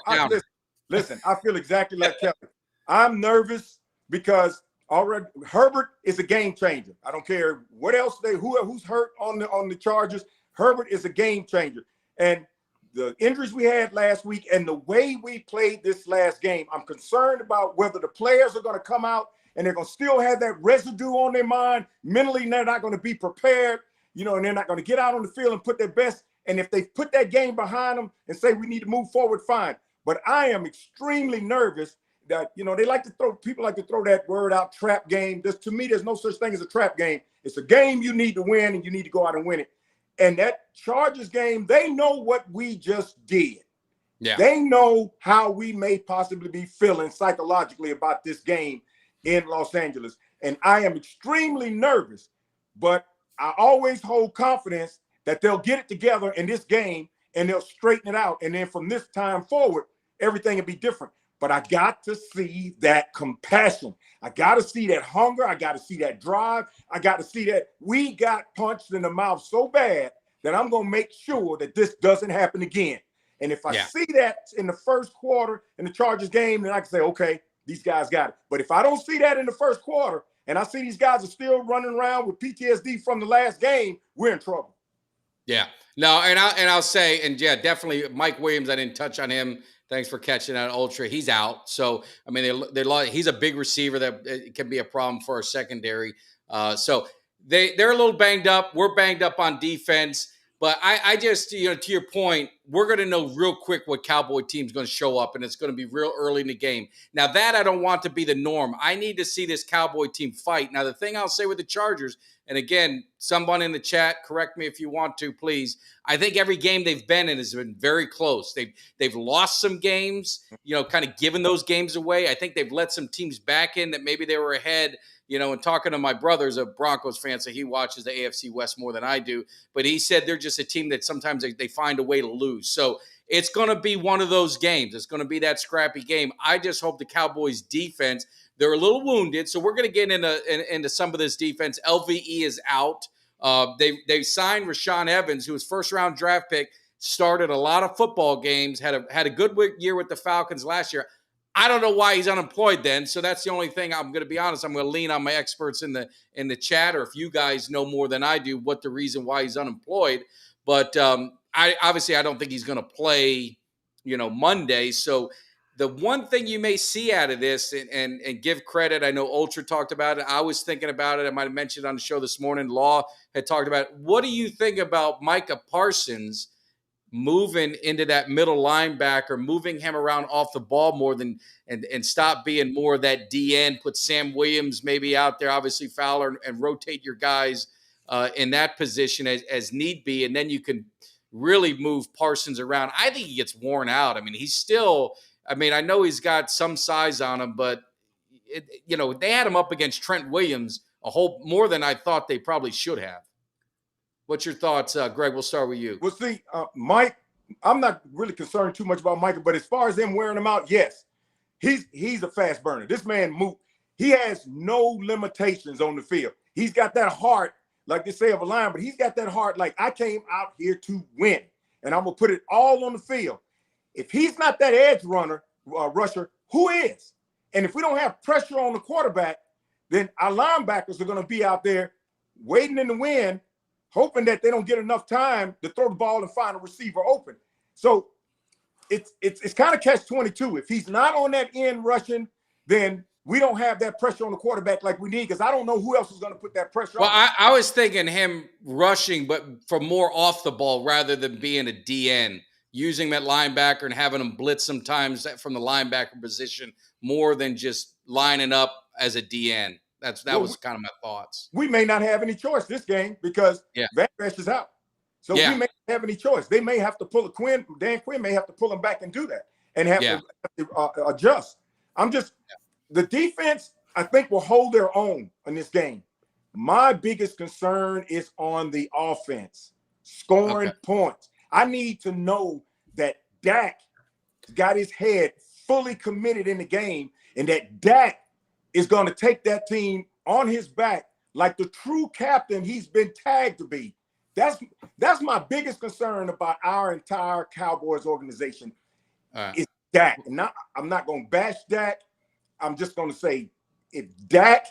Listen, I feel exactly like Kevin. I'm nervous because already Herbert is a game changer. I don't care what else who's hurt on the Chargers. Herbert is a game changer, and the injuries we had last week and the way we played this last game, I'm concerned about whether the players are going to come out and they're going to still have that residue on their mind. Mentally, they're not going to be prepared, and they're not going to get out on the field and put their best. And if they put that game behind them and say we need to move forward, fine. But I am extremely nervous that, people like to throw that word out, trap game. To me, there's no such thing as a trap game. It's a game you need to win, and you need to go out and win it. And that Chargers game, they know what we just did. Yeah. They know how we may possibly be feeling psychologically about this game in Los Angeles. And I am extremely nervous, but I always hold confidence that they'll get it together in this game and they'll straighten it out. And then from this time forward, everything will be different. But I got to see that compassion. I got to see that hunger. I got to see that drive. I got to see that we got punched in the mouth so bad that I'm going to make sure that this doesn't happen again. And if I see that in the first quarter in the Chargers game, then I can say, okay, these guys got it. But if I don't see that in the first quarter and I see these guys are still running around with PTSD from the last game, we're in trouble. Yeah. No, and I'll say, and yeah, definitely Mike Williams, I didn't touch on him. Thanks for catching that, Ultra. He's out. So, I mean, he's a big receiver that can be a problem for our secondary. So they're a little banged up. We're banged up on defense. But I just, to your point, we're going to know real quick what Cowboy team's going to show up, and it's going to be real early in the game. Now, that I don't want to be the norm. I need to see this Cowboy team fight. Now, the thing I'll say with the Chargers, and again, someone in the chat, correct me if you want to, please. I think every game they've been in has been very close. They've lost some games, kind of given those games away. I think they've let some teams back in that maybe they were ahead. And talking to my brother's a Broncos fan, so he watches the AFC West more than I do. But he said they're just a team that sometimes they find a way to lose. So it's going to be one of those games. It's going to be that scrappy game. I just hope the Cowboys defense, they're a little wounded. So we're going to get into some of this defense. LVE is out. They signed Rashaan Evans, who was first-round draft pick, started a lot of football games, had a good year with the Falcons last year. I don't know why he's unemployed then. So that's the only thing. I'm going to be honest. I'm going to lean on my experts in the chat, or if you guys know more than I do, what the reason why he's unemployed. But I don't think he's going to play, Monday. So The one thing you may see out of this, and give credit, I know Ultra talked about it. I was thinking about it. I might have mentioned it on the show this morning. Law had talked about it. What do you think about Micah Parsons moving into that middle linebacker, moving him around off the ball more than and stop being more of that DN, put Sam Williams maybe out there, obviously Fowler, and rotate your guys in that position as need be, and then you can really move Parsons around. I think he gets worn out. I mean, he's still – I mean, I know he's got some size on him, but, they had him up against Trent Williams a whole more than I thought they probably should have. What's your thoughts, Greg? We'll start with you. Well, see, Mike, I'm not really concerned too much about Micah, but as far as them wearing him out, yes, he's a fast burner. This man he has no limitations on the field. He's got that heart, like they say of a lion, but he's got that heart like, I came out here to win, and I'm going to put it all on the field. If he's not that edge rusher, who is? And if we don't have pressure on the quarterback, then our linebackers are going to be out there waiting in the wind, hoping that they don't get enough time to throw the ball and find a receiver open. So it's kind of catch-22. If he's not on that end rushing, then we don't have that pressure on the quarterback like we need, because I don't know who else is going to put that pressure on. Well, I was thinking him rushing, but for more off the ball rather than being a DN. Using that linebacker and having him blitz sometimes from the linebacker position more than just lining up as a DN. That was kind of my thoughts. We may not have any choice this game because Van Resch is out. So we may not have any choice. They may have to pull Dan Quinn may have to pull him back and do that and have to adjust. The defense, I think, will hold their own in this game. My biggest concern is on the offense, scoring points. I need to know that Dak got his head fully committed in the game, and that Dak is going to take that team on his back like the true captain he's been tagged to be. That's my biggest concern about our entire Cowboys organization is Dak. And I'm not going to bash Dak. I'm just going to say, if Dak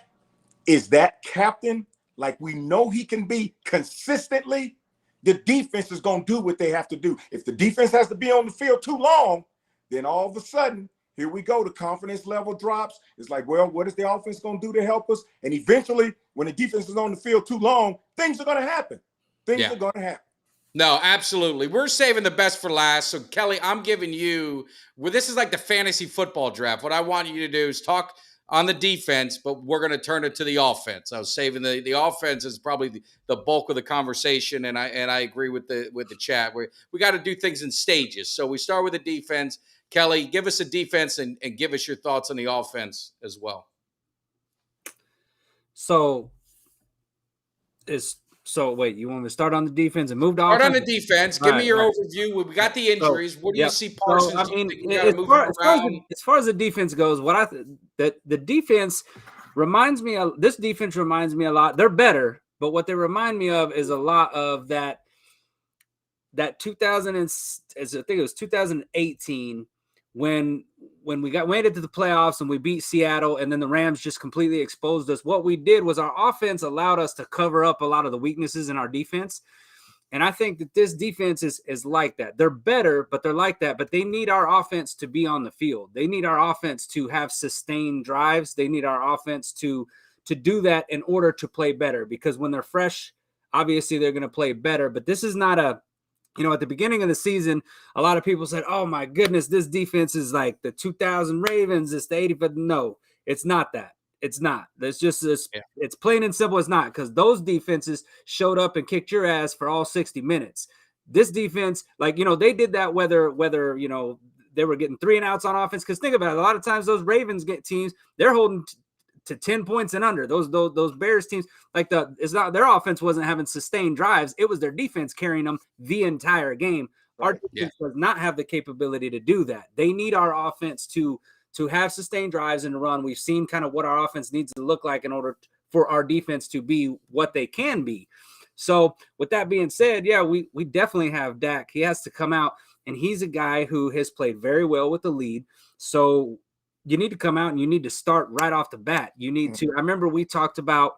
is that captain like we know he can be consistently, the defense is going to do what they have to do. If the defense has to be on the field too long, then all of a sudden, here we go. The confidence level drops. It's like, well, what is the offense going to do to help us? And eventually, when the defense is on the field too long, things are going to happen. Things are going to happen. No, absolutely. We're saving the best for last. So, Kelly, I'm giving you – this is like the fantasy football draft. What I want you to do is talk – on the defense, but we're going to turn it to the offense. I was saving the offense is probably the bulk of the conversation, and I agree with the chat. We got to do things in stages. So we start with the defense. Kelly, give us a defense and give us your thoughts on the offense as well. So wait, you want me to start on the defense and move to offense? Start on the defense. Give me your overview. We got the injuries. What do you see Parsons? I mean, as far as the defense goes, the defense reminds me of this defense reminds me a lot. They're better, but what they remind me of is a lot of that 2018 when we went into the playoffs and we beat Seattle, and then the Rams just completely exposed us. What we did was our offense allowed us to cover up a lot of the weaknesses in our defense. And I think that this defense is like that. They're better, but they're like that. But they need our offense to be on the field. They need our offense to have sustained drives. They need our offense to do that in order to play better. Because when they're fresh, obviously they're going to play better. But this is not at the beginning of the season, a lot of people said, oh my goodness, this defense is like the 2000 Ravens. It's the 80, but no, it's not that. It's not. It's just this. Yeah. It's plain and simple. It's not, because those defenses showed up and kicked your ass for all 60 minutes. This defense, they did that whether they were getting 3 and outs on offense. Because think about it, a lot of times those Ravens get teams, they're holding to 10 points and under. Those Bears teams, it's not their offense wasn't having sustained drives. It was their defense carrying them the entire game. Our defense does not have the capability to do that. They need our offense to have sustained drives and run. We've seen kind of what our offense needs to look like in order for our defense to be what they can be. So with that being said, we definitely have Dak. He has to come out, and he's a guy who has played very well with the lead. So you need to come out and you need to start right off the bat. You need to. I remember we talked about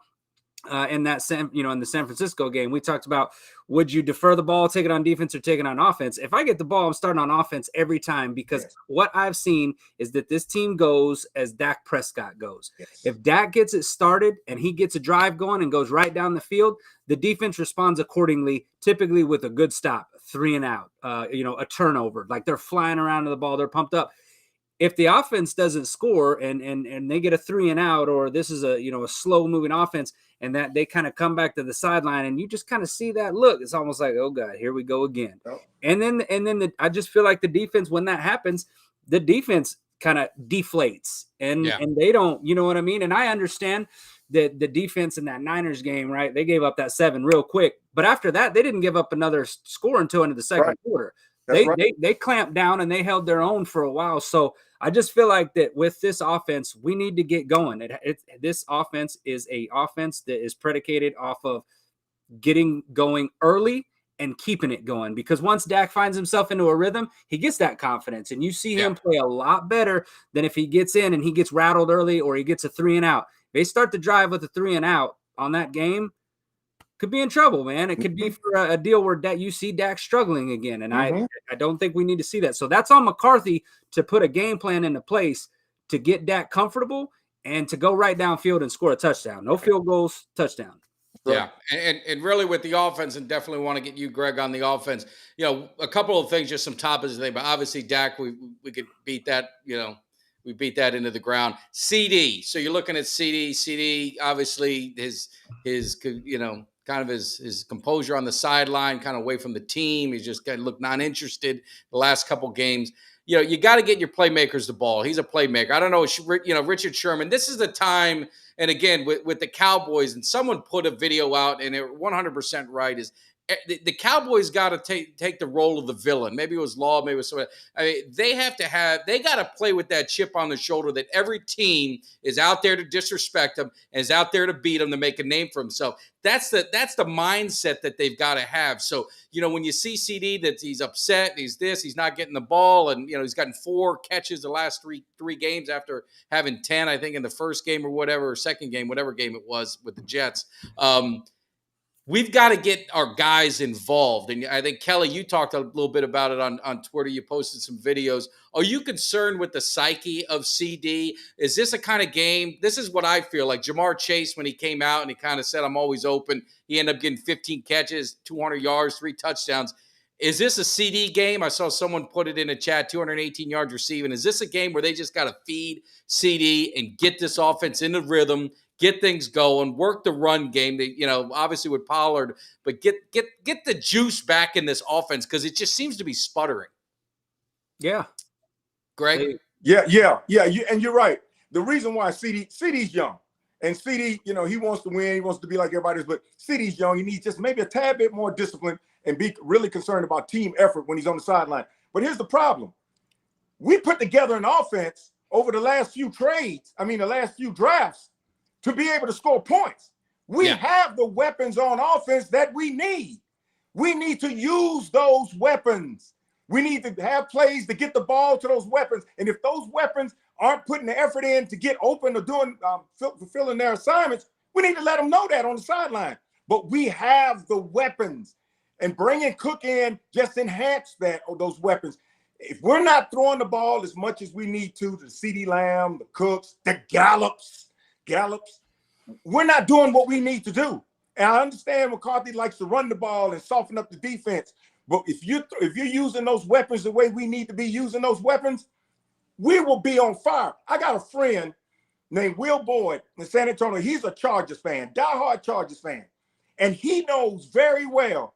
in that in the San Francisco game, we talked about, would you defer the ball, take it on defense, or take it on offense? If I get the ball, I'm starting on offense every time, because what I've seen is that this team goes as Dak Prescott goes. If Dak gets it started and he gets a drive going and goes right down the field, the defense responds accordingly, typically with a good stop, 3 and out, a turnover, like they're flying around to the ball, they're pumped up. If the offense doesn't score and they get a 3 and out, or this is a slow moving offense, and that they kind of come back to the sideline, and you just kind of see that look, it's almost like, oh God, here we go again. Oh. And then I just feel like the defense, when that happens, the defense kind of deflates and they don't, you know what I mean? And I understand that the defense in that Niners game, right? They gave up that 7 real quick, but after that, they didn't give up another score until into the second quarter. They clamped down and they held their own for a while. So I just feel like that with this offense, we need to get going. This offense is a offense that is predicated off of getting going early and keeping it going, because once Dak finds himself into a rhythm, he gets that confidence, and you see him play a lot better than if he gets in and he gets rattled early or he gets a 3 and out. If they start the drive with a 3 and out on that game, could be in trouble, man. It could be for a deal where you see Dak struggling again. And I don't think we need to see that. So that's on McCarthy to put a game plan into place to get Dak comfortable and to go right downfield and score a touchdown. No field goals, touchdown. Yeah. And really with the offense, and definitely want to get you, Greg, on the offense, a couple of things, just some topics today, but obviously Dak, we could beat that, we beat that into the ground. CD. So you're looking at CD, obviously his kind of his composure on the sideline, kind of away from the team. He's just kind of looked non-interested the last couple games. You got to get your playmakers the ball. He's a playmaker. I don't know, Richard Sherman, this is the time, and again, with the Cowboys, and someone put a video out, and they're 100% right, is the Cowboys got to take the role of the villain. Maybe it was Law, maybe it was somebody. I mean, they got to play with that chip on the shoulder that every team is out there to disrespect them and is out there to beat them, to make a name for himself. That's the mindset that they've got to have. So, when you see CD, that he's upset, he's not getting the ball, and he's gotten 4 catches the last three games after having 10, I think, in the first game or whatever, or second game, whatever game it was with the Jets. We've got to get our guys involved. And I think, Kelly, you talked a little bit about it on Twitter. You posted some videos. Are you concerned with the psyche of CD? Is this a kind of game? This is what I feel like. Jamar Chase, when he came out and he kind of said, I'm always open, he ended up getting 15 catches, 200 yards, 3 touchdowns. Is this a CD game? I saw someone put it in a chat, 218 yards receiving. Is this a game where they just got to feed CD and get this offense into rhythm, get things going, work the run game, obviously with Pollard, but get the juice back in this offense, because it just seems to be sputtering? Yeah. Greg? Yeah. And you're right. The reason why CD's young, and CD, he wants to win. He wants to be like everybody else, but CD's young. He needs just maybe a tad bit more discipline and be really concerned about team effort when he's on the sideline. But here's the problem. We put together an offense over the last few drafts to be able to score points. We have the weapons on offense that we need. We need to use those weapons. We need to have plays to get the ball to those weapons. And if those weapons aren't putting the effort in to get open or doing fulfilling their assignments, we need to let them know that on the sideline. But we have the weapons, and bringing Cook in just enhance those weapons. If we're not throwing the ball as much as we need to the CeeDee Lamb, the Cooks, the Gallups, we're not doing what we need to do. And I understand McCarthy likes to run the ball and soften up the defense, but if you're using those weapons the way we need to be using those weapons, we will be on fire. I got a friend named Will Boyd in San Antonio. He's a Chargers fan, diehard Chargers fan, and he knows very well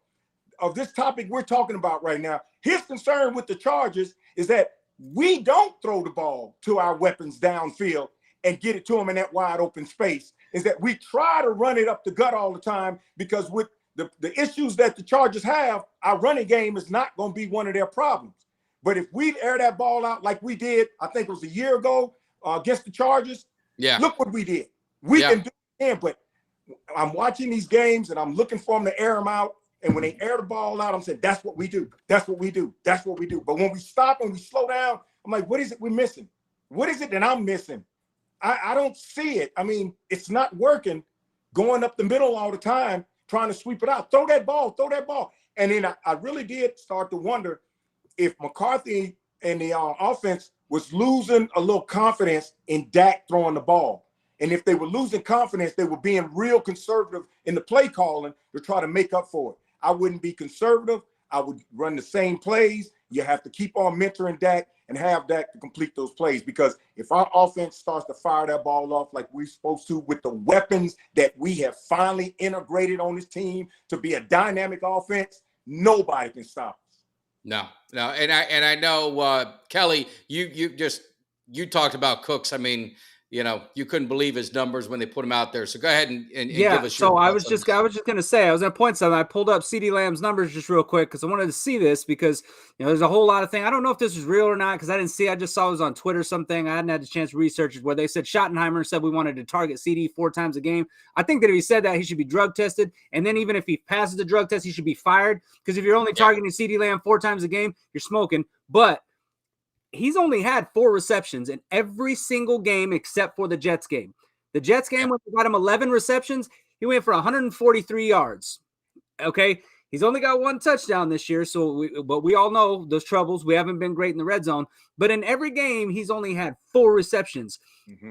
of this topic we're talking about right now. His concern with the Chargers is that we don't throw the ball to our weapons downfield and get it to them in that wide open space, is that we try to run it up the gut all the time, because with the issues that the Chargers have, our running game is not going to be one of their problems. But if we air that ball out like we did, I think it was a year ago against the Chargers, look what we did. We can do it again, but I'm watching these games and I'm looking for them to air them out. And when they air the ball out, I'm saying, that's what we do. That's what we do. That's what we do. But when we stop and we slow down, I'm like, what is it we're missing? What is it that I'm missing? I don't see it. I mean, it's not working. going up the middle all the time, trying to sweep it out. Throw that ball. And then I really did start to wonder if McCarthy and the offense was losing a little confidence in Dak throwing the ball. And if they were losing confidence, they were being real conservative in the play calling to try to make up for it. I wouldn't be conservative. I would run the same plays. You have to keep on mentoring Dak and have Dak to complete those plays, because if our offense starts to fire that ball off like we're supposed to with the weapons that we have finally integrated on this team to be a dynamic offense, nobody can stop us. No. And I know, Kelly, you talked about Cooks. I mean, you couldn't believe his numbers when they put him out there. So go ahead and give us your so I was just going to say, I was going to point something. I pulled up CeeDee Lamb's numbers just real quick because I wanted to see this, because there's a whole lot of things. I don't know if this is real or not because I didn't see. I just saw it was on Twitter something. I hadn't had a chance to research it, where they said Schottenheimer said we wanted to target CD 4 times a game. I think that if he said that, he should be drug tested, and then even if he passes the drug test, he should be fired, because if you're only targeting CeeDee Lamb 4 times a game, you're smoking. But he's only had 4 receptions in every single game except for the Jets game. The Jets game, when we got him 11 receptions, he went for 143 yards. Okay, he's only got 1 touchdown this year, but we all know those troubles. We haven't been great in the red zone. But in every game, he's only had 4 receptions,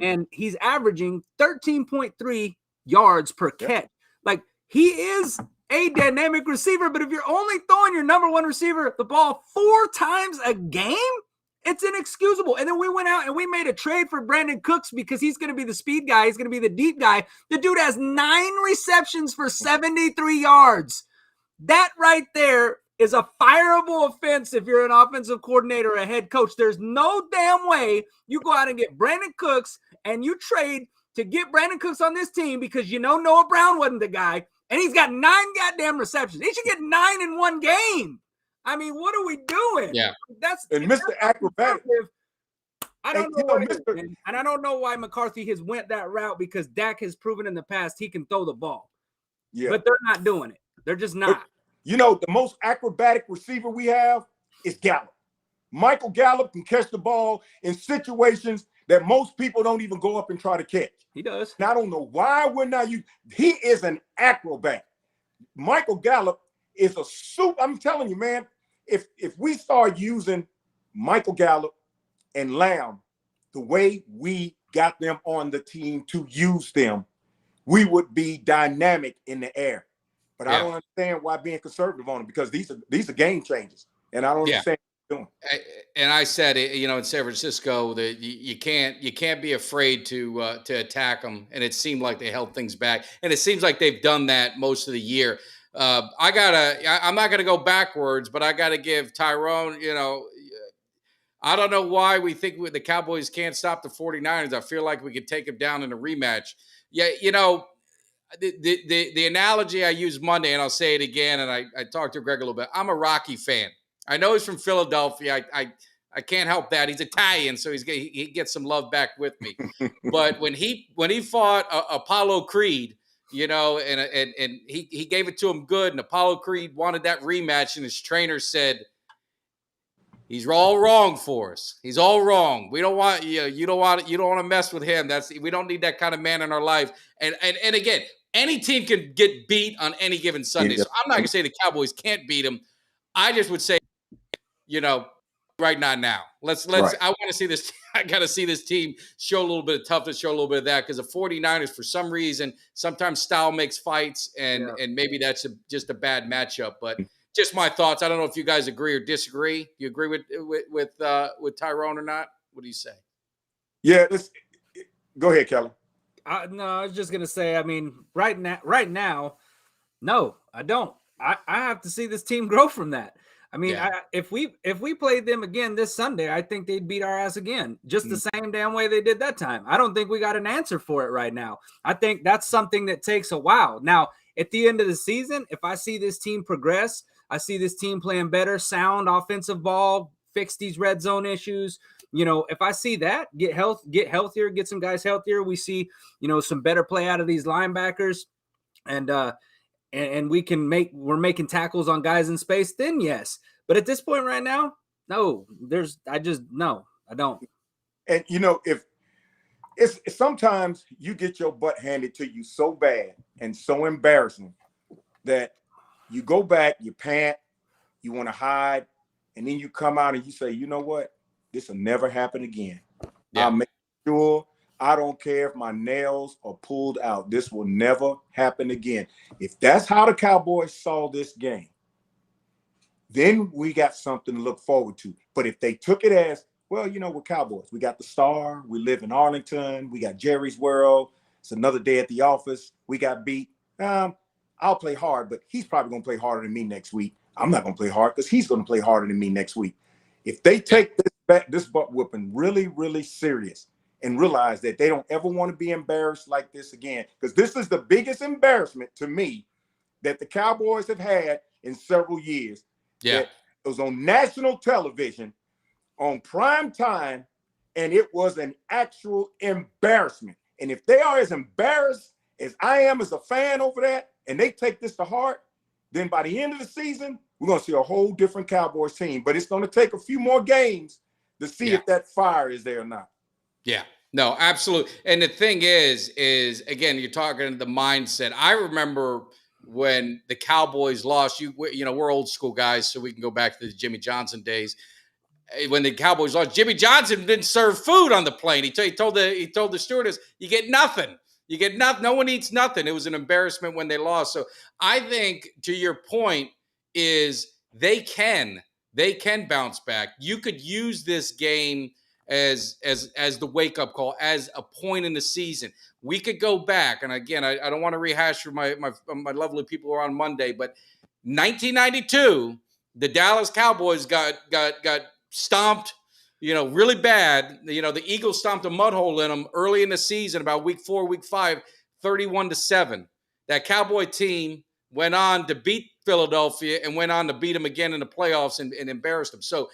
and he's averaging 13.3 yards per catch. Like, he is a dynamic receiver, but if you're only throwing your number 1 receiver the ball 4 times a game, it's inexcusable. And then we went out and we made a trade for Brandon Cooks because he's going to be the speed guy. He's going to be the deep guy. The dude has 9 receptions for 73 yards. That right there is a fireable offense if you're an offensive coordinator or a head coach. There's no damn way you go out and get Brandon Cooks and you trade to get Brandon Cooks on this team because Noah Brown wasn't the guy, and he's got 9 goddamn receptions. He should get 9 in 1 game. I mean, what are we doing? Yeah, that's Mr. Acrobatic. I don't know, and I don't know why McCarthy has went that route, because Dak has proven in the past he can throw the ball. Yeah, but they're not doing it. They're just not. But, the most acrobatic receiver we have is Gallup. Michael Gallup can catch the ball in situations that most people don't even go up and try to catch. He does. And I don't know why we're not using. He is an acrobat. Michael Gallup is a soup. I'm telling you, man. If we start using Michael Gallup and Lamb the way we got them on the team to use them, we would be dynamic in the air. But I don't understand why being conservative on them, because these are game changers, and I don't understand what they're doing. And I said, in San Francisco, that you can't be afraid to attack them, and it seemed like they held things back, and it seems like they've done that most of the year. I'm not gonna go backwards, but I gotta give Tyrone, I don't know why we think the Cowboys can't stop the 49ers. I feel like we could take them down in a rematch. Yeah, the analogy I used Monday, and I'll say it again, and I talked to Greg a little bit. I'm a Rocky fan. I know he's from Philadelphia. I can't help that. He's Italian, so he gets some love back with me. But when he fought Apollo Creed, and he gave it to him good, and Apollo Creed wanted that rematch, and his trainer said, "He's all wrong for us. He's all wrong. We don't want you don't want to mess with him. We don't need that kind of man in our life." And again, any team can get beat on any given Sunday. So I'm not gonna say the Cowboys can't beat them. I just would say, right now. Let's right. I want to see this. I got to see this team show a little bit of toughness, show a little bit of that, because the 49ers, for some reason, sometimes style makes fights, and maybe that's just a bad matchup. But just my thoughts. I don't know if you guys agree or disagree. You agree with Tyrone or not? What do you say? Yeah, go ahead, Kellen. No, I was just gonna say. I mean, right now, no, I don't. I have to see this team grow from that. I mean, if we played them again this Sunday, I think they'd beat our ass again, just the same damn way they did that time. I don't think we got an answer for it right now. I think that's something that takes a while. Now, at the end of the season, if I see this team progress, I see this team playing better, sound offensive ball, fix these red zone issues. If I see that, get healthier, get some guys healthier, we see, some better play out of these linebackers, and we're making tackles on guys in space, then yes. But at this point right now, no, I don't. And if it's sometimes you get your butt handed to you so bad and so embarrassing that you go back, you pant, you want to hide, and then you come out and you say, you know what? This will never happen again. Yeah. I'll make sure. I don't care if my nails are pulled out. This will never happen again. If that's how the Cowboys saw this game, then we got something to look forward to. But if they took it as, well, you know, we're Cowboys. We got the Star. We live in Arlington. We got Jerry's World. It's another day at the office. We got beat. I'll play hard, but he's probably going to play harder than me next week. I'm not going to play hard because he's going to play harder than me next week. If they take this butt whooping really, really serious and realize that they don't ever want to be embarrassed like this again, because this is the biggest embarrassment to me that the Cowboys have had in several years. Yeah. It was on national television, on prime time, and it was an actual embarrassment. And if they are as embarrassed as I am as a fan over that, and they take this to heart, then by the end of the season, we're going to see a whole different Cowboys team. But it's going to take a few more games to see if that fire is there or not. Yeah. No, absolutely. And the thing is again, you're talking the mindset. I remember when the Cowboys lost, we're old school guys, so we can go back to the Jimmy Johnson days. When the Cowboys lost, Jimmy Johnson didn't serve food on the plane. He told the stewardess, "You get nothing. You get nothing. No one eats nothing." It was an embarrassment when they lost. So I think, to your point, is they can bounce back. You could use this game as the wake up call, as a point in the season. We could go back, and again, I don't want to rehash for my lovely people who are on Monday, but 1992, the Dallas Cowboys got stomped, really bad. The Eagles stomped a mud hole in them early in the season, about week 4, week 5, 31-7. That Cowboy team went on to beat Philadelphia and went on to beat them again in the playoffs and embarrassed them. So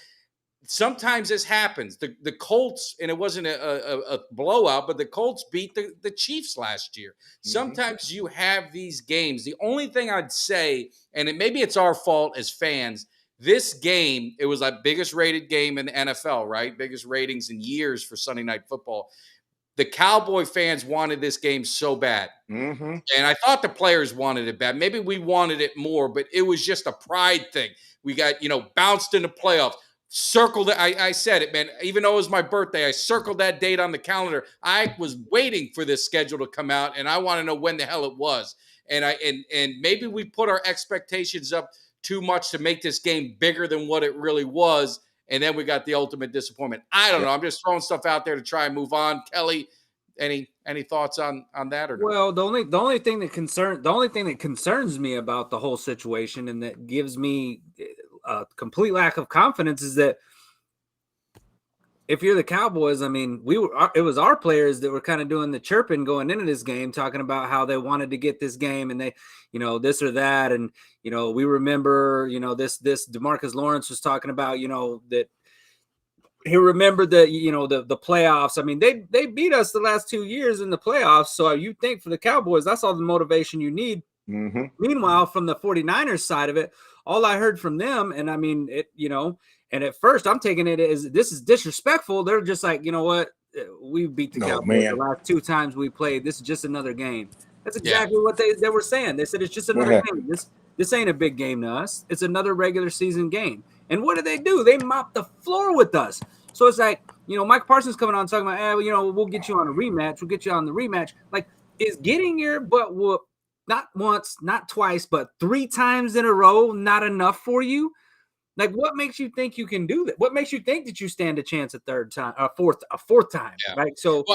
sometimes this happens. The Colts, and it wasn't a blowout, but the Colts beat the Chiefs last year. Mm-hmm. Sometimes you have these games. The only thing I'd say, and maybe it's our fault as fans, this game, it was our biggest rated game in the NFL, right? Biggest ratings in years for Sunday Night Football. The Cowboy fans wanted this game so bad. Mm-hmm. And I thought the players wanted it bad. Maybe we wanted it more, but it was just a pride thing. We got, bounced in the playoffs. Circled it. I said it, man. Even though it was my birthday, I circled that date on the calendar. I was waiting for this schedule to come out, and I want to know when the hell it was. And maybe we put our expectations up too much to make this game bigger than what it really was, and then we got the ultimate disappointment. I don't know. I'm just throwing stuff out there to try and move on. Kelly, any thoughts on that or no? Well, the only thing that concerns me about the whole situation, and that gives me a complete lack of confidence, is that if you're the Cowboys, I mean, it was our players that were kind of doing the chirping going into this game, talking about how they wanted to get this game and they, this or that. And, we remember, this DeMarcus Lawrence was talking about, that he remembered the playoffs. I mean, they beat us the last 2 years in the playoffs. So you think for the Cowboys, that's all the motivation you need. Mm-hmm. Meanwhile, from the 49ers side of it, all I heard from them, and I mean, and at first I'm taking it as this is disrespectful. They're just like, you know what? We beat the Cowboys the last 2 times we played. This is just another game. That's exactly what they were saying. They said it's just another game. This ain't a big game to us. It's another regular season game. And what do? They mopped the floor with us. So it's like, Mike Parsons coming on talking about, we'll get you on a rematch. We'll get you on the rematch. Like, is getting your butt whooped not once, not twice, but 3 times in a row not enough for you? Like, what makes you think you can do that? What makes you think that you stand a chance a fourth time? Yeah. Right. So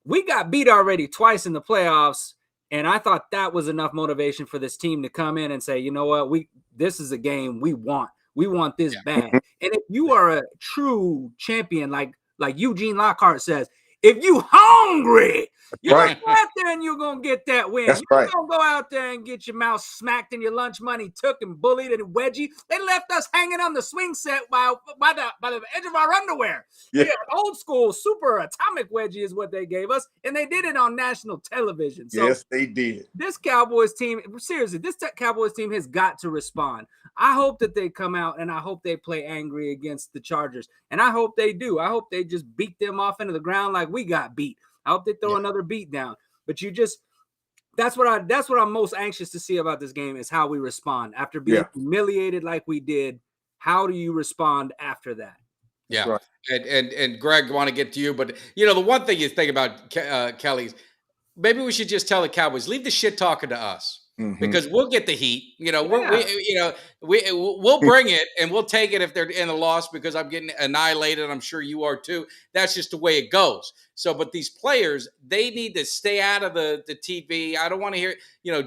we got beat already twice in the playoffs, and I thought that was enough motivation for this team to come in and say, you know what, this is a game we want. We want this bad. And if you are a true champion, like Eugene Lockhart says, if you hungry, you're going to go out there and you're going to get that win. You're going to go out there and get your mouth smacked and your lunch money took and bullied and wedgie. They left us hanging on the swing set by the edge of our underwear. Yeah, old school super atomic wedgie is what they gave us, and they did it on national television. So yes, they did. This Cowboys team, seriously, this Cowboys team has got to respond. I hope that they come out, and I hope they play angry against the Chargers, and I hope they do. I hope they just beat them off into the ground like we got beat. I hope they throw another beat down. But that's what I'm most anxious to see about this game is how we respond after being humiliated like we did. How do you respond after that? Yeah. Right. And Greg, want to get to you, but the one thing you think about Kelly's, maybe we should just tell the Cowboys, leave the shit talking to us. Because we'll get the heat, we'll bring it and we'll take it if they're in a loss because I'm getting annihilated. And I'm sure you are too. That's just the way it goes. So, but these players, they need to stay out of the TV. I don't want to hear,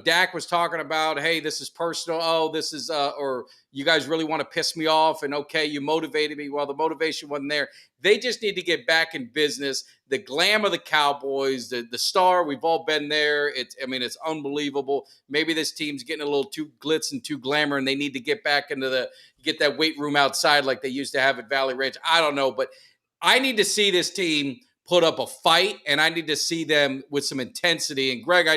Dak was talking about, hey, this is personal. Oh, this is, or you guys really want to piss me off. And okay, you motivated me. Well, the motivation wasn't there. They just need to get back in business. The glam of the Cowboys, the star, we've all been there. It's unbelievable. Maybe this team's getting a little too glitz and too glamour, and they need to get back into get that weight room outside like they used to have at Valley Ranch. I don't know, but I need to see this team put up a fight, and I need to see them with some intensity. And Greg,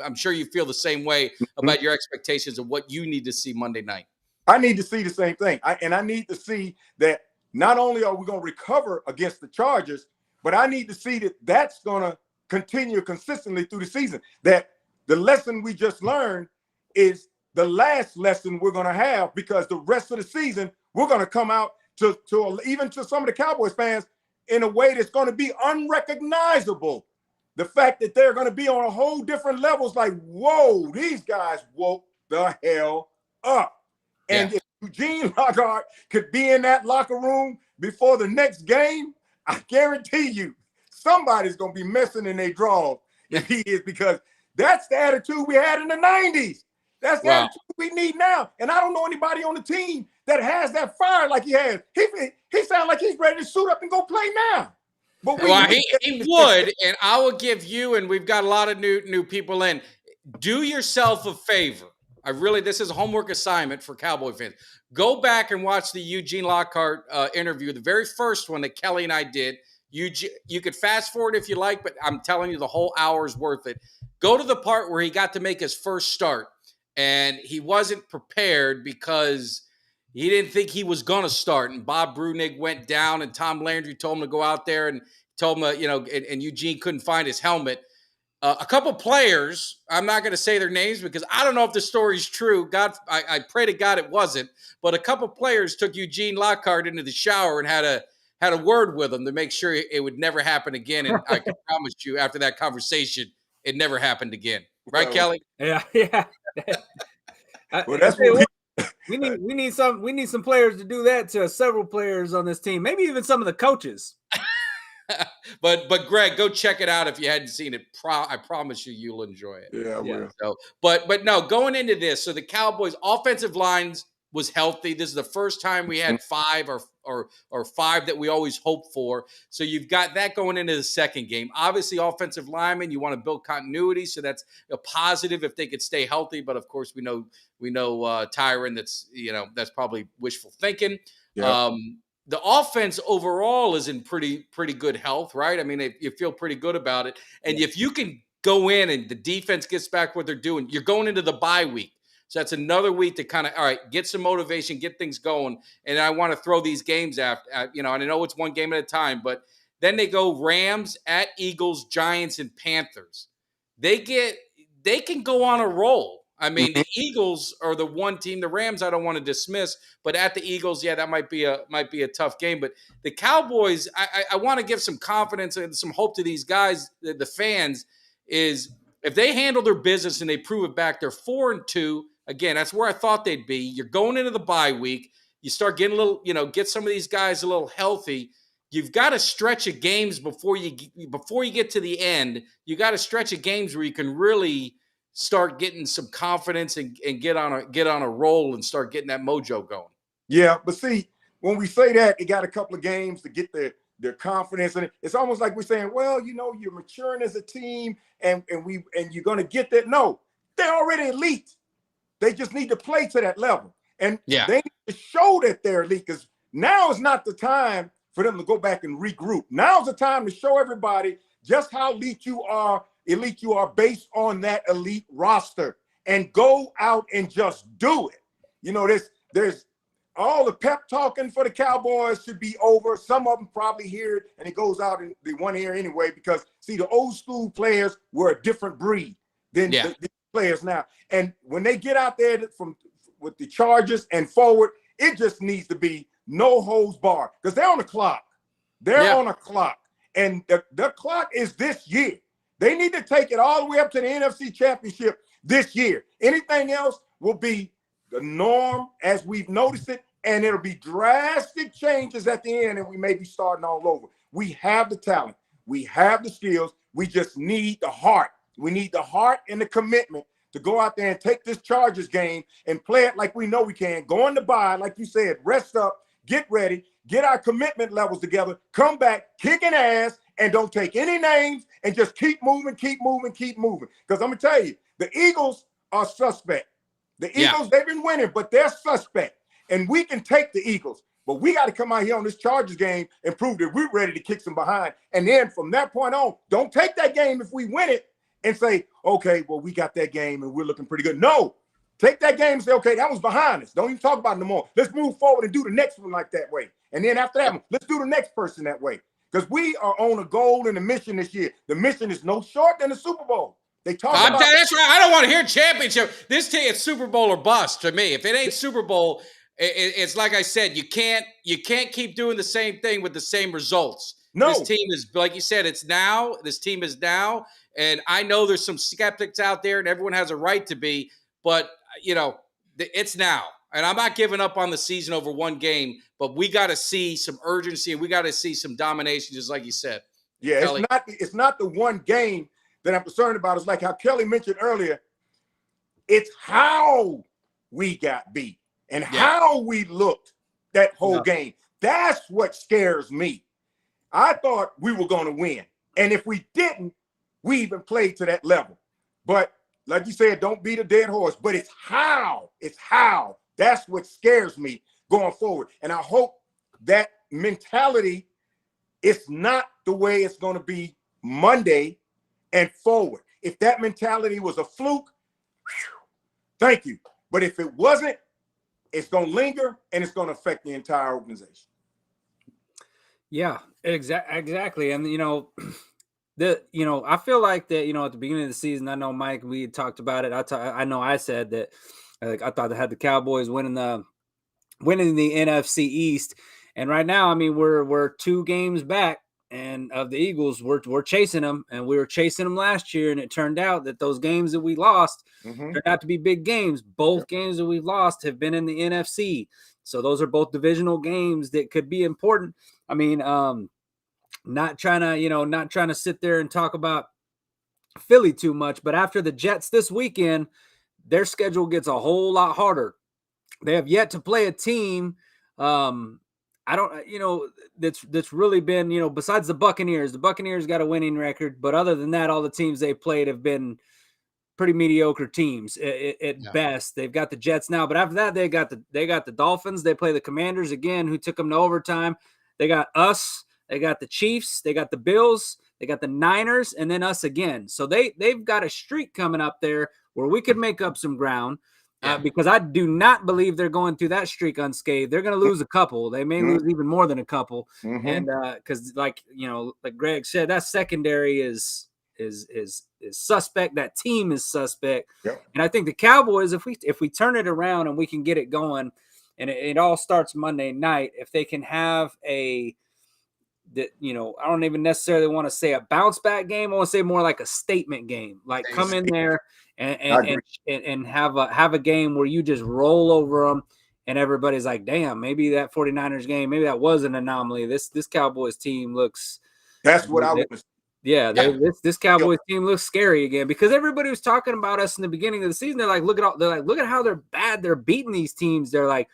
I'm sure you feel the same way about your expectations of what you need to see Monday night. I need to see the same thing. I need to see that not only are we going to recover against the Chargers, but I need to see that that's going to continue consistently through the season. That the lesson we just learned is the last lesson we're going to have, because the rest of the season, we're going to come out to even to some of the Cowboys fans in a way that's going to be unrecognizable. The fact that they're going to be on a whole different levels, like, whoa, these guys woke the hell up. And if Eugene Lockhart could be in that locker room before the next game, I guarantee you somebody's going to be messing in their drawers if he is, because that's the attitude we had in the 90s. That's the attitude we need now. And I don't know anybody on the team that has that fire like he has. He sounds like he's ready to suit up and go play now. But he would, and I will give you, and we've got a lot of new people in, do yourself a favor. This is a homework assignment for Cowboy fans. Go back and watch the Eugene Lockhart interview, the very first one that Kelly and I did. You could fast forward if you like, but I'm telling you, the whole hour is worth it. Go to the part where he got to make his first start, and he wasn't prepared because he didn't think he was going to start. And Bob Brunig went down, and Tom Landry told him to go out there and told him, and Eugene couldn't find his helmet. A couple players, I'm not going to say their names because I don't know if the story's true. God, I pray to God it wasn't. But a couple players took Eugene Lockhart into the shower and had a word with him to make sure it would never happen again. And I can promise you, after that conversation, it never happened again. Right, Kelly? Yeah. Well, that's what we need some players to do that to several players on this team. Maybe even some of the coaches. But Greg, go check it out if you hadn't seen it. I promise you'll enjoy it. Yeah, I will. So, but no, going into this, so the Cowboys' offensive lines was healthy. This is the first time we had 5 or 5 that we always hope for. So you've got that going into the second game. Obviously, offensive linemen, you want to build continuity, so that's a positive if they could stay healthy. But of course, we know Tyron. That's probably wishful thinking. Yeah. The offense overall is in pretty good health, right? I mean, you feel pretty good about it. And if you can go in and the defense gets back what they're doing, you're going into the bye week. So that's another week to kind of, all right, get some motivation, get things going. And I want to throw these games after, and I know it's one game at a time, but then they go Rams, at Eagles, Giants, and Panthers. They can go on a roll. I mean, the Eagles are the one team. The Rams, I don't want to dismiss, but at the Eagles, that might be a tough game. But the Cowboys, I want to give some confidence and some hope to these guys, the fans, is if they handle their business and they prove it back, they're 4-2. Again, that's where I thought they'd be. You're going into the bye week. You start getting a little, get some of these guys a little healthy. You've got a stretch of games before you get to the end. You got a stretch of games where you can really start getting some confidence and get on a roll and start getting that mojo going. Yeah, but see, when we say that, they got a couple of games to get their confidence, and it's almost like we're saying, well, you're maturing as a team, and you're going to get that. No, they're already elite. They just need to play to that level, and they need to show that they're elite. Because now is not the time for them to go back and regroup. Now's the time to show everybody just how elite you are based on that elite roster, and go out and just do it. There's all the pep talking for the Cowboys should be over. Some of them probably hear it and it goes out in the one ear anyway, because see, the old school players were a different breed. than the players now. And when they get out there with the Chargers and forward, it just needs to be no holds barred because they're on the clock. They're on a clock. And the clock is this year. They need to take it all the way up to the NFC Championship this year. Anything else will be the norm as we've noticed it, and it'll be drastic changes at the end, and we may be starting all over. We have the talent. We have the skills. We just need the heart. We need the heart and the commitment to go out there and take this Chargers game and play it like we know we can. Go on the bye, like you said, rest up, get ready, get our commitment levels together, come back, kicking ass, and don't take any names and just keep moving, keep moving, keep moving. Because I'm going to tell you, the Eagles are suspect. The Eagles, they've been winning, but they're suspect. And we can take the Eagles. But we got to come out here on this Chargers game and prove that we're ready to kick some behind. And then from that point on, don't take that game if we win it and say, okay, well, we got that game and we're looking pretty good. No, take that game and say, okay, that was behind us. Don't even talk about it no more. Let's move forward and do the next one like that way. And then after that one, let's do the next person that way. Because we are on a goal and a mission this year. The mission is no short than the Super Bowl. They talk about that's right. I don't want to hear championship. This team, it's Super Bowl or bust to me. If it ain't Super Bowl, it's like I said, you can't keep doing the same thing with the same results. No. This team is, like you said, it's now. This team is now. And I know there's some skeptics out there, and everyone has a right to be. But, it's now. And I'm not giving up on the season over one game, but we got to see some urgency and we got to see some domination, just like you said. Yeah, Kelly. It's not the one game that I'm concerned about. It's like how Kelly mentioned earlier. It's how we got beat and how we looked that whole game. That's what scares me. I thought we were going to win. And if we didn't, we even played to that level. But like you said, don't beat a dead horse. But it's how. It's how. That's what scares me going forward. And I hope that mentality is not the way it's going to be Monday and forward. If that mentality was a fluke, thank you. But if it wasn't, it's going to linger and it's going to affect the entire organization. Yeah, exactly. And, I feel like that, at the beginning of the season, I know, Mike, we had talked about it. I know I said that I thought they had the Cowboys winning the NFC East. And right now, we're 2 games back and of the Eagles. We're chasing them, and we were chasing them last year. And it turned out that those games that we lost turned out to be big games. Both games that we've lost have been in the NFC. So those are both divisional games that could be important. Not trying to sit there and talk about Philly too much, but after the Jets this weekend, their schedule gets a whole lot harder. They have yet to play a team. That's really been, besides the Buccaneers got a winning record, but other than that, all the teams they played have been pretty mediocre teams at best. They've got the Jets now, but after that, they got the Dolphins. They play the Commanders again, who took them to overtime. They got us. They got the Chiefs. They got the Bills. They got the Niners, and then us again. So they've got a streak coming up there where we could make up some ground. Because I do not believe they're going through that streak unscathed. They're going to lose a couple. They may lose even more than a couple. And because, like Greg said, that secondary is suspect. That team is suspect. Yep. And I think the Cowboys, if we turn it around and we can get it going, and it all starts Monday night, if they can have I don't even necessarily want to say a bounce back game. I want to say more like a statement game. Like come in there and have a game where you just roll over them and everybody's like, damn, maybe that 49ers game, maybe that was an anomaly. This Cowboys team looks. That's what I was. Yeah, this Cowboys team looks scary again because everybody was talking about us in the beginning of the season. They're like, look at how they're bad. They're beating these teams. They're like,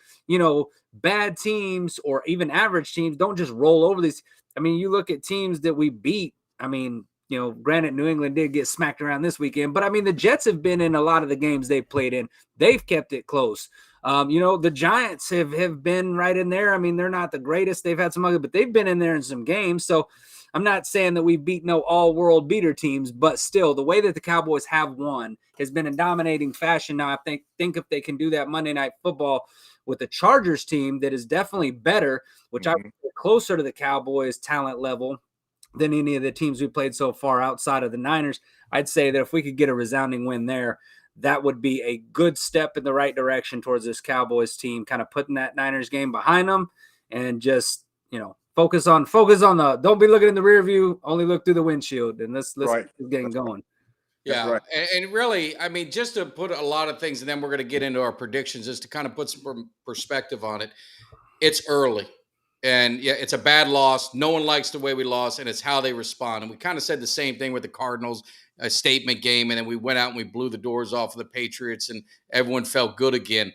bad teams or even average teams don't just roll over these. You look at teams that we beat. Granted, New England did get smacked around this weekend, but the Jets have been in a lot of the games they've played in. They've kept it close. The Giants have been right in there. They're not the greatest. They've had some ugly, but they've been in there in some games. So I'm not saying that we've beat no all-world beater teams, but still, the way that the Cowboys have won has been in dominating fashion. Now, I think if they can do that Monday Night Football with the Chargers team that is definitely better, which I would get closer to the Cowboys talent level, than any of the teams we played so far outside of the Niners. I'd say that if we could get a resounding win there, that would be a good step in the right direction towards this Cowboys team, kind of putting that Niners game behind them and just, focus on the, don't be looking in the rear view, only look through the windshield, and let's Right. get getting going. Yeah. right. And really, I mean, just to put a lot of things, and then we're going to get into our predictions, just to kind of put some perspective on it. It's early. And yeah, it's a bad loss. No one likes the way we lost, and it's how they respond. And we kind of said the same thing with the Cardinals, a statement game, and then we went out and we blew the doors off of the Patriots, and everyone felt good again.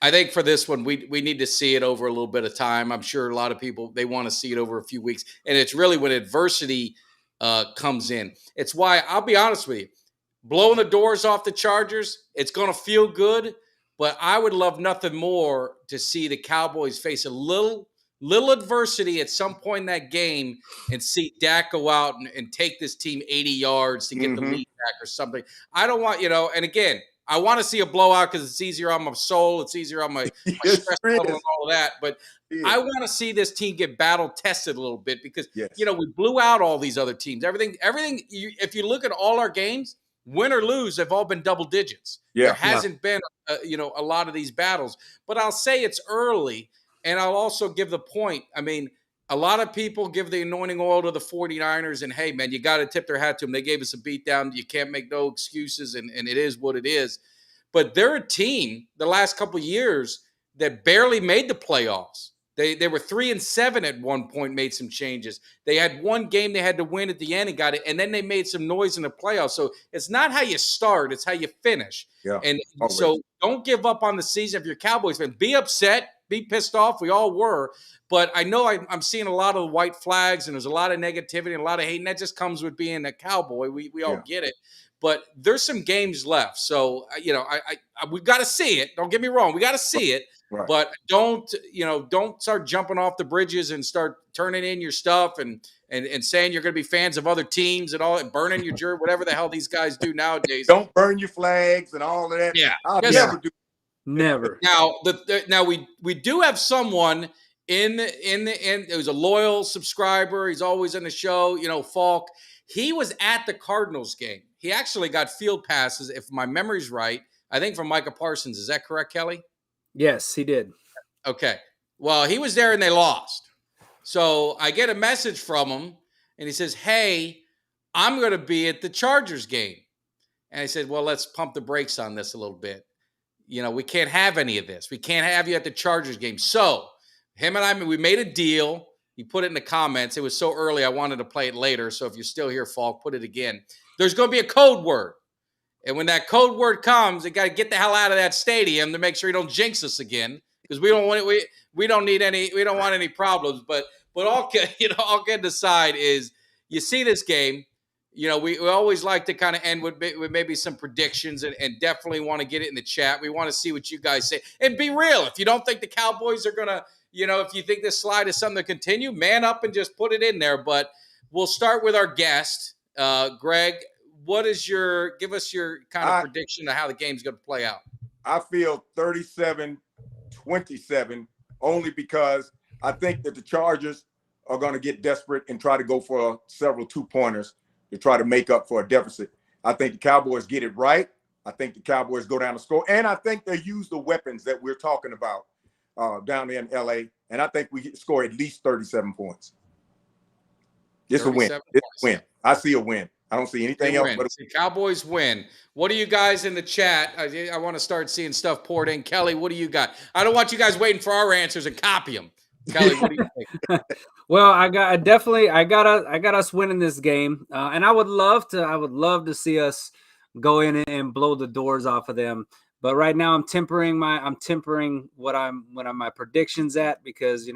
I think for this one, we need to see it over a little bit of time. I'm sure a lot of people, they want to see it over a few weeks. And it's really when adversity comes in. It's why, I'll be honest with you, blowing the doors off the Chargers, it's going to feel good, but I would love nothing more to see the Cowboys face a little adversity at some point in that game and see Dak go out and take this team 80 yards to get the lead back or something. I don't want, and again, I want to see a blowout because it's easier on my soul. It's easier on my stress level and all of that. But I want to see this team get battle tested a little bit because, we blew out all these other teams. Everything. If you look at all our games, win or lose, they've all been double digits. There hasn't been, a lot of these battles. But I'll say it's early. And I'll also give the point. I mean, a lot of people give the anointing oil to the 49ers, and hey, man, you got to tip their hat to them. They gave us a beatdown. You can't make no excuses, and it is what it is. But they're a team the last couple of years that barely made the playoffs. They were 3-7 at one point, made some changes. They had one game they had to win at the end and got it, and then they made some noise in the playoffs. So it's not how you start, it's how you finish. Yeah, and always. So don't give up on the season if you're a Cowboys fan. Be upset. Be pissed off. We all were. But I know I'm seeing a lot of white flags, and there's a lot of negativity and a lot of hate, and that just comes with being a Cowboy. We all get it. But there's some games left. So, we've got to see it. Don't get me wrong. We got to see it. Right. But don't start jumping off the bridges and start turning in your stuff and saying you're going to be fans of other teams and all, and burning your jersey, whatever the hell these guys do nowadays. Don't burn your flags and all of that. Yeah. I'll never do. Never. Now we do have someone in it was a loyal subscriber. He's always in the show, Falk. He was at the Cardinals game. He actually got field passes, if my memory's right, I think from Micah Parsons. Is that correct, Kelly? Yes, he did. Okay. Well, he was there and they lost. So I get a message from him and he says, "Hey, I'm going to be at the Chargers game." And I said, "Well, let's pump the brakes on this a little bit. We can't have any of this. We can't have you at the Chargers game." So him and I, we made a deal. He put it in the comments. It was so early, I wanted to play it later. So if you're still here, Falk, put it again. There's going to be a code word. And when that code word comes, they got to get the hell out of that stadium to make sure you don't jinx us again. Because we don't want we don't need any, we don't want any problems. But all kidding aside is, you see this game, we always like to kind of end with maybe some predictions and definitely want to get it in the chat. We want to see what you guys say. And be real. If you don't think the Cowboys are going to, if you think this slide is something to continue, man up and just put it in there. But we'll start with our guest. Greg, give us your kind of prediction of how the game's going to play out. I feel 37-27 only because I think that the Chargers are going to get desperate and try to go for several 2-pointers to try to make up for a deficit. I think the Cowboys get it right. I think the Cowboys go down the score. And I think they use the weapons that we're talking about down there in L.A. And I think we score at least 37 points. It's a win. It's a win. I see a win. I don't see anything else. But the Cowboys win. What do you guys in the chat? I want to start seeing stuff poured in. Kelly, what do you got? I don't want you guys waiting for our answers and copy them. Kelly, what do you think? Well, I got us winning this game, and I would love to see us go in and blow the doors off of them. But right now, I'm tempering what my predictions at, because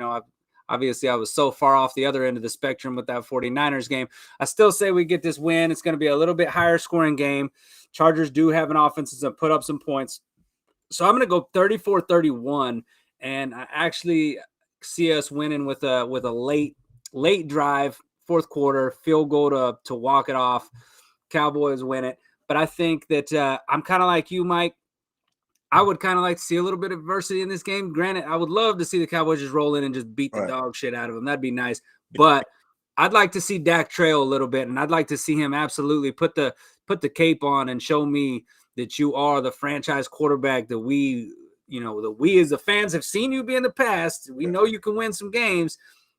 obviously I was so far off the other end of the spectrum with that 49ers game. I still say we get this win. It's going to be a little bit higher scoring game. Chargers do have an offense that's going to put up some points, so I'm going to go 34-31, and I actually see us winning with a late drive, fourth quarter field goal to walk it off. Cowboys win it. But I think that I'm kind of like you, Mike. I would kind of like to see a little bit of adversity in this game. Granted, I would love to see the Cowboys just roll in and just beat the dog shit out of them. That'd be nice. But I'd like to see Dak trail a little bit, and I'd like to see him absolutely put the cape on and show me that you are the franchise quarterback that we as the fans have seen you be in the past. We know you can win some games.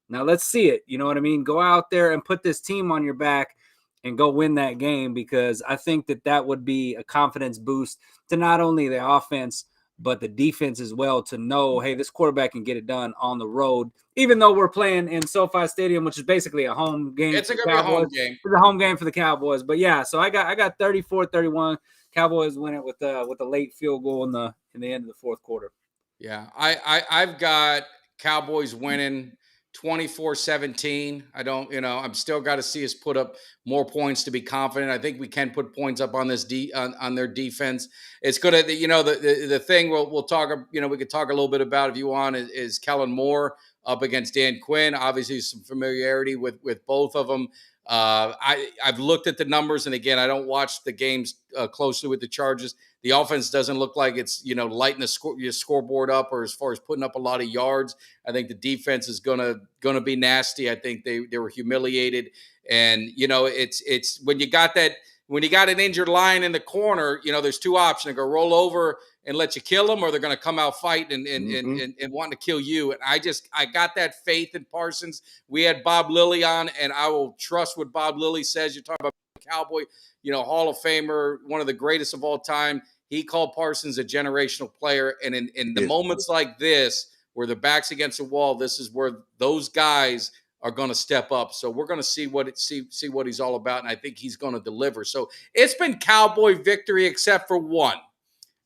Now let's see it. You know what I mean? Go out there and put this team on your back and go win that game, because I think that would be a confidence boost to not only the offense, but the defense as well, to know, hey, this quarterback can get it done on the road, even though we're playing in SoFi Stadium, which is basically a home game. It's going to be a home game. It's a home game for the Cowboys. But yeah, so I got 34-31. Cowboys win it with a late field goal in the end of the fourth quarter. Yeah, I've got Cowboys winning 24-17. I'm still got to see us put up more points to be confident. I think we can put points up on this on their defense. It's good at the thing we'll talk, we could talk a little bit about if you want is Kellen Moore up against Dan Quinn. Obviously some familiarity with both of them. I've looked at the numbers, and again, I don't watch the games closely with the Chargers. The offense doesn't look like it's lighting your scoreboard up, or as far as putting up a lot of yards. I think the defense is gonna be nasty. I think they were humiliated, and it's when you got an injured lion in the corner, there's two options: they're gonna roll over and let you kill them, or they're gonna come out fighting and wanting to kill you. And I got that faith in Parsons. We had Bob Lilly on, and I will trust what Bob Lilly says. You're talking about Cowboy, Hall of Famer, one of the greatest of all time. He called Parsons a generational player. And in the moments like this, where the back's against the wall, this is where those guys are going to step up. So we're going to see what he's all about. And I think he's going to deliver. So it's been Cowboy victory, except for one.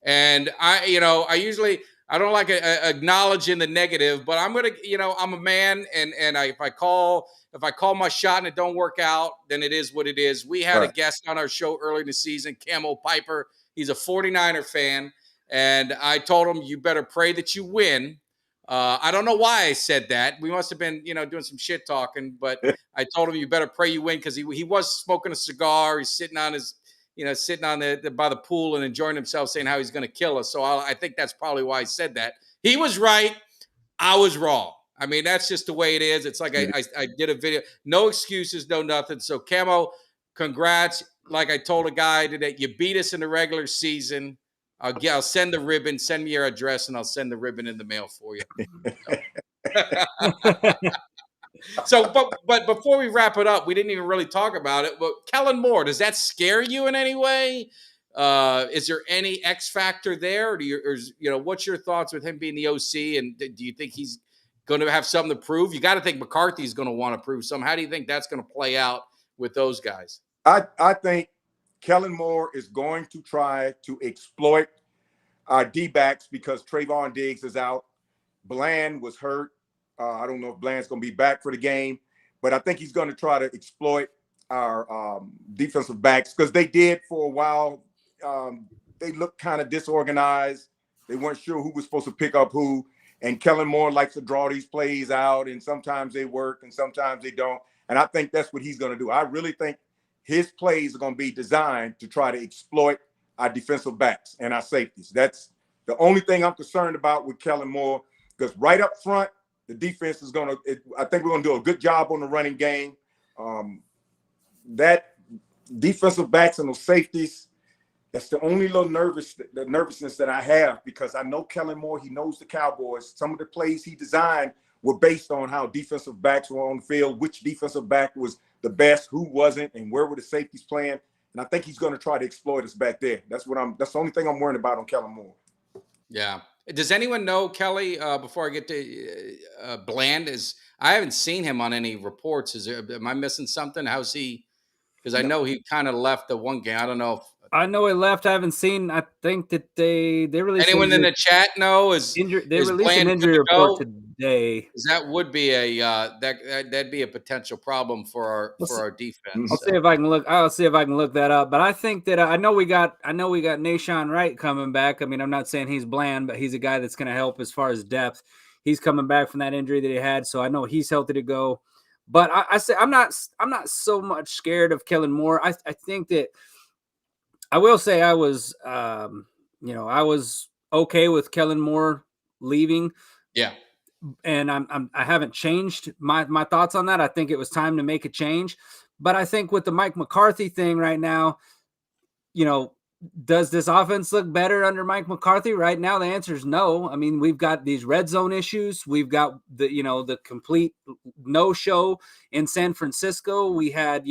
And I don't like acknowledging the negative, but I'm going to, I'm a man. And if I call my shot and it don't work out, then it is what it is. We had a guest on our show early in the season, Camo Piper. He's a 49er fan. And I told him, you better pray that you win. I don't know why I said that. We must have been, doing some shit talking, but I told him you better pray you win, because he was smoking a cigar. He's sitting on his, by the pool and enjoying himself, saying how he's going to kill us. So I think that's probably why I said that. He was right. I was wrong. I mean, that's just the way it is. It's like I did a video. No excuses, no nothing. So, Camo, congrats. Like I told a guy today, you beat us in the regular season. I'll send the ribbon. Send me your address, and I'll send the ribbon in the mail for you. So, but before we wrap it up, we didn't even really talk about it. But Kellen Moore, does that scare you in any way? Is there any X factor there? Or what's your thoughts with him being the OC? And do you think he's going to have something to prove? You got to think McCarthy's going to want to prove something. How do you think that's going to play out with those guys? I think Kellen Moore is going to try to exploit our D-backs because Trayvon Diggs is out. Bland was hurt. I don't know if Bland's going to be back for the game, but I think he's going to try to exploit our defensive backs, because they did for a while. They looked kind of disorganized. They weren't sure who was supposed to pick up who. And Kellen Moore likes to draw these plays out, and sometimes they work and sometimes they don't. And I think that's what he's going to do. I really think his plays are going to be designed to try to exploit our defensive backs and our safeties. That's the only thing I'm concerned about with Kellen Moore, because right up front, the defense is I think we're going to do a good job on the running game. That defensive backs and those safeties, that's the only little nervousness that I have, because I know Kellen Moore, he knows the Cowboys. Some of the plays he designed were based on how defensive backs were on the field, which defensive back was the best, who wasn't, and where were the safeties playing. And I think he's going to try to exploit us back there. That's the only thing I'm worried about on Kellen Moore. Yeah. Does anyone know, Kelly, before I get to Bland, I haven't seen him on any reports. Am I missing something? How's he? Because I know he kind of left the one game. I don't know. I know he left. I haven't seen. I think that they released. Anyone in the chat know is injury? They released an injury report today. That would be that'd be a potential problem for our defense. I'll see if I can look. I'll see if I can look that up. But I think that I know we got Nashawn Wright coming back. I mean, I'm not saying he's Bland, but he's a guy that's going to help as far as depth. He's coming back from that injury that he had, so I know he's healthy to go. But I say I'm not so much scared of Kellen Moore. I think that. I will say I was, I was okay with Kellen Moore leaving. Yeah. and I haven't changed my thoughts on that. I think it was time to make a change. But I think with the Mike McCarthy thing right now, does this offense look better under Mike McCarthy right now? The answer is no. I mean, we've got these red zone issues. We've got the complete no show in San Francisco. We had,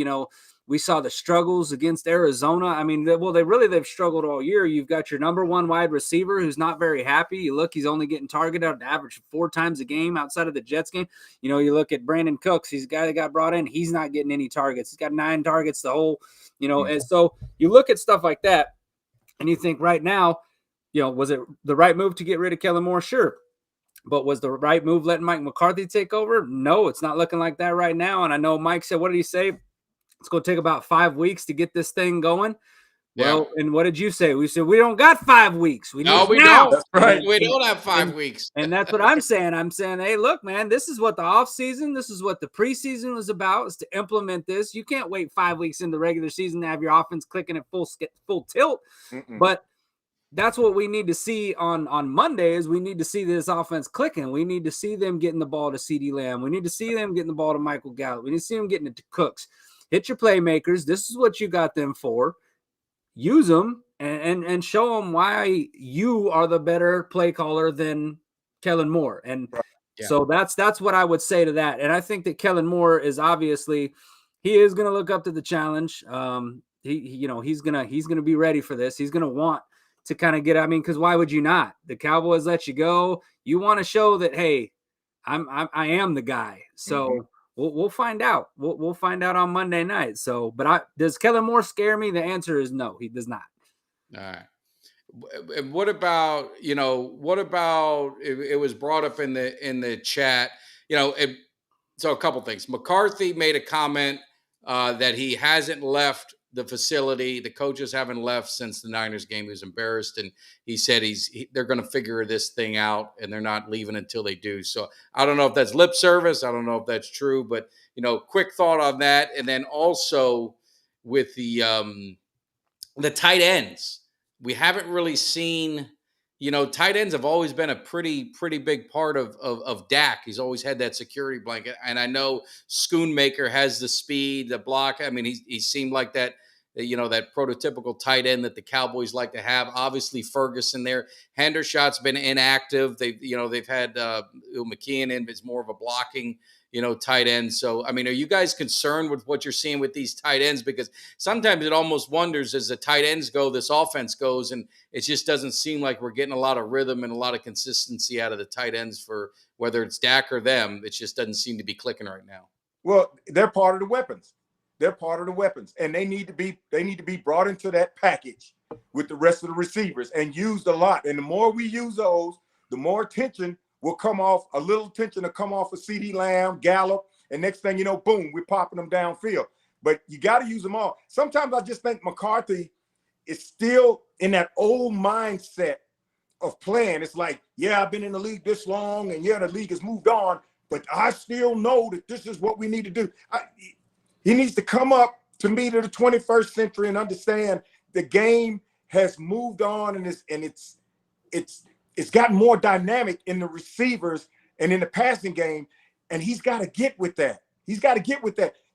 we saw the struggles against Arizona. I mean, they've struggled all year. You've got your number one wide receiver who's not very happy. You look, he's only getting targeted on average 4 times a game outside of the Jets game. You look at Brandon Cooks. He's a guy that got brought in. He's not getting any targets. He's got 9 targets the whole, and so you look at stuff like that. And you think right now, was it the right move to get rid of Kellen Moore? Sure. But was the right move letting Mike McCarthy take over? No, it's not looking like that right now. And I know Mike said, what did he say? It's going to take about 5 weeks to get this thing going. Yeah. Well, and what did you say? We said, we don't got 5 weeks. We don't. That's right. We don't have 5 weeks. And that's what I'm saying. I'm saying, hey, look, man, this is what the offseason, this is what the preseason was about, is to implement this. You can't wait 5 weeks in the regular season to have your offense clicking at full tilt. But that's what we need to see on Monday is we need to see this offense clicking. We need to see them getting the ball to CeeDee Lamb. We need to see them getting the ball to Michael Gallup. We need to see them getting it to Cooks. Hit your playmakers. This is what you got them for. Use them and show them why you are the better play caller than Kellen Moore. And so that's what I would say to that. And I think that Kellen Moore is obviously, he is going to look up to the challenge. He's going to be ready for this. He's going to want to kind of because why would you not? The Cowboys let you go. You want to show that, hey, I am the guy. So we'll find out. We'll find out on Monday night. So, but does Kellen Moore scare me? The answer is no, he does not. All right. And what about it was brought up in the chat, so a couple things. McCarthy made a comment that he hasn't left the facility. The coaches haven't left since the Niners game. He was embarrassed. And he said they're going to figure this thing out and they're not leaving until they do. So I don't know if that's lip service. I don't know if that's true, but quick thought on that. And then also with the tight ends, we haven't really seen, tight ends have always been a pretty big part of Dak. He's always had that security blanket. And I know Schoonmaker has the speed, the block. I mean, he seemed like that prototypical tight end that the Cowboys like to have. Obviously Ferguson there. Hendershot's been inactive. They've had McKeon in, is more of a blocking, tight end. So, I mean, are you guys concerned with what you're seeing with these tight ends? Because sometimes it almost wonders as the tight ends go, this offense goes, and it just doesn't seem like we're getting a lot of rhythm and a lot of consistency out of the tight ends for whether it's Dak or them. It just doesn't seem to be clicking right now. Well, they're part of the weapons. They're part of the weapons, and they need to be brought into that package with the rest of the receivers and used a lot. And the more we use those, the more attention will come off, a little attention to come off of CeeDee Lamb, Gallup, and next thing you know, boom, we're popping them downfield. But you got to use them all. Sometimes I just think McCarthy is still in that old mindset of playing. It's like, yeah, I've been in the league this long, and yeah, the league has moved on, but I still know that this is what we need to do. He needs to come up to me to the 21st century and understand the game has moved on, and it's gotten more dynamic in the receivers and in the passing game, and he's got to get with that.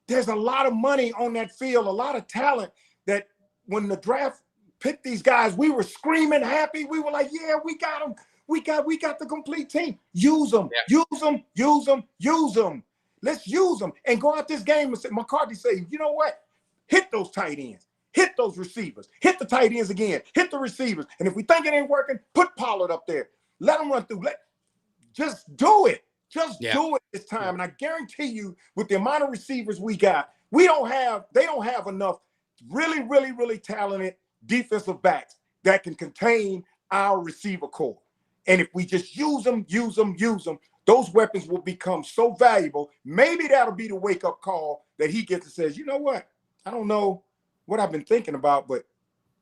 There's a lot of money on that field, a lot of talent that when the draft picked these guys, we were screaming happy. We were like, yeah, we got them. We got the complete team. Use them, use them. Let's use them and go out this game and say, McCarthy say, you know what? Hit those tight ends. Hit those receivers. Hit the tight ends again. Hit the receivers. And if we think it ain't working, put Pollard up there. Let them run through. Just do it. Do it this time. And I guarantee you, with the amount of receivers we got, they don't have enough really, really, really talented defensive backs that can contain our receiver core. And if we just use them, those weapons will become so valuable. Maybe that'll be the wake-up call that he gets and says, you know what? I don't know what I've been thinking about, but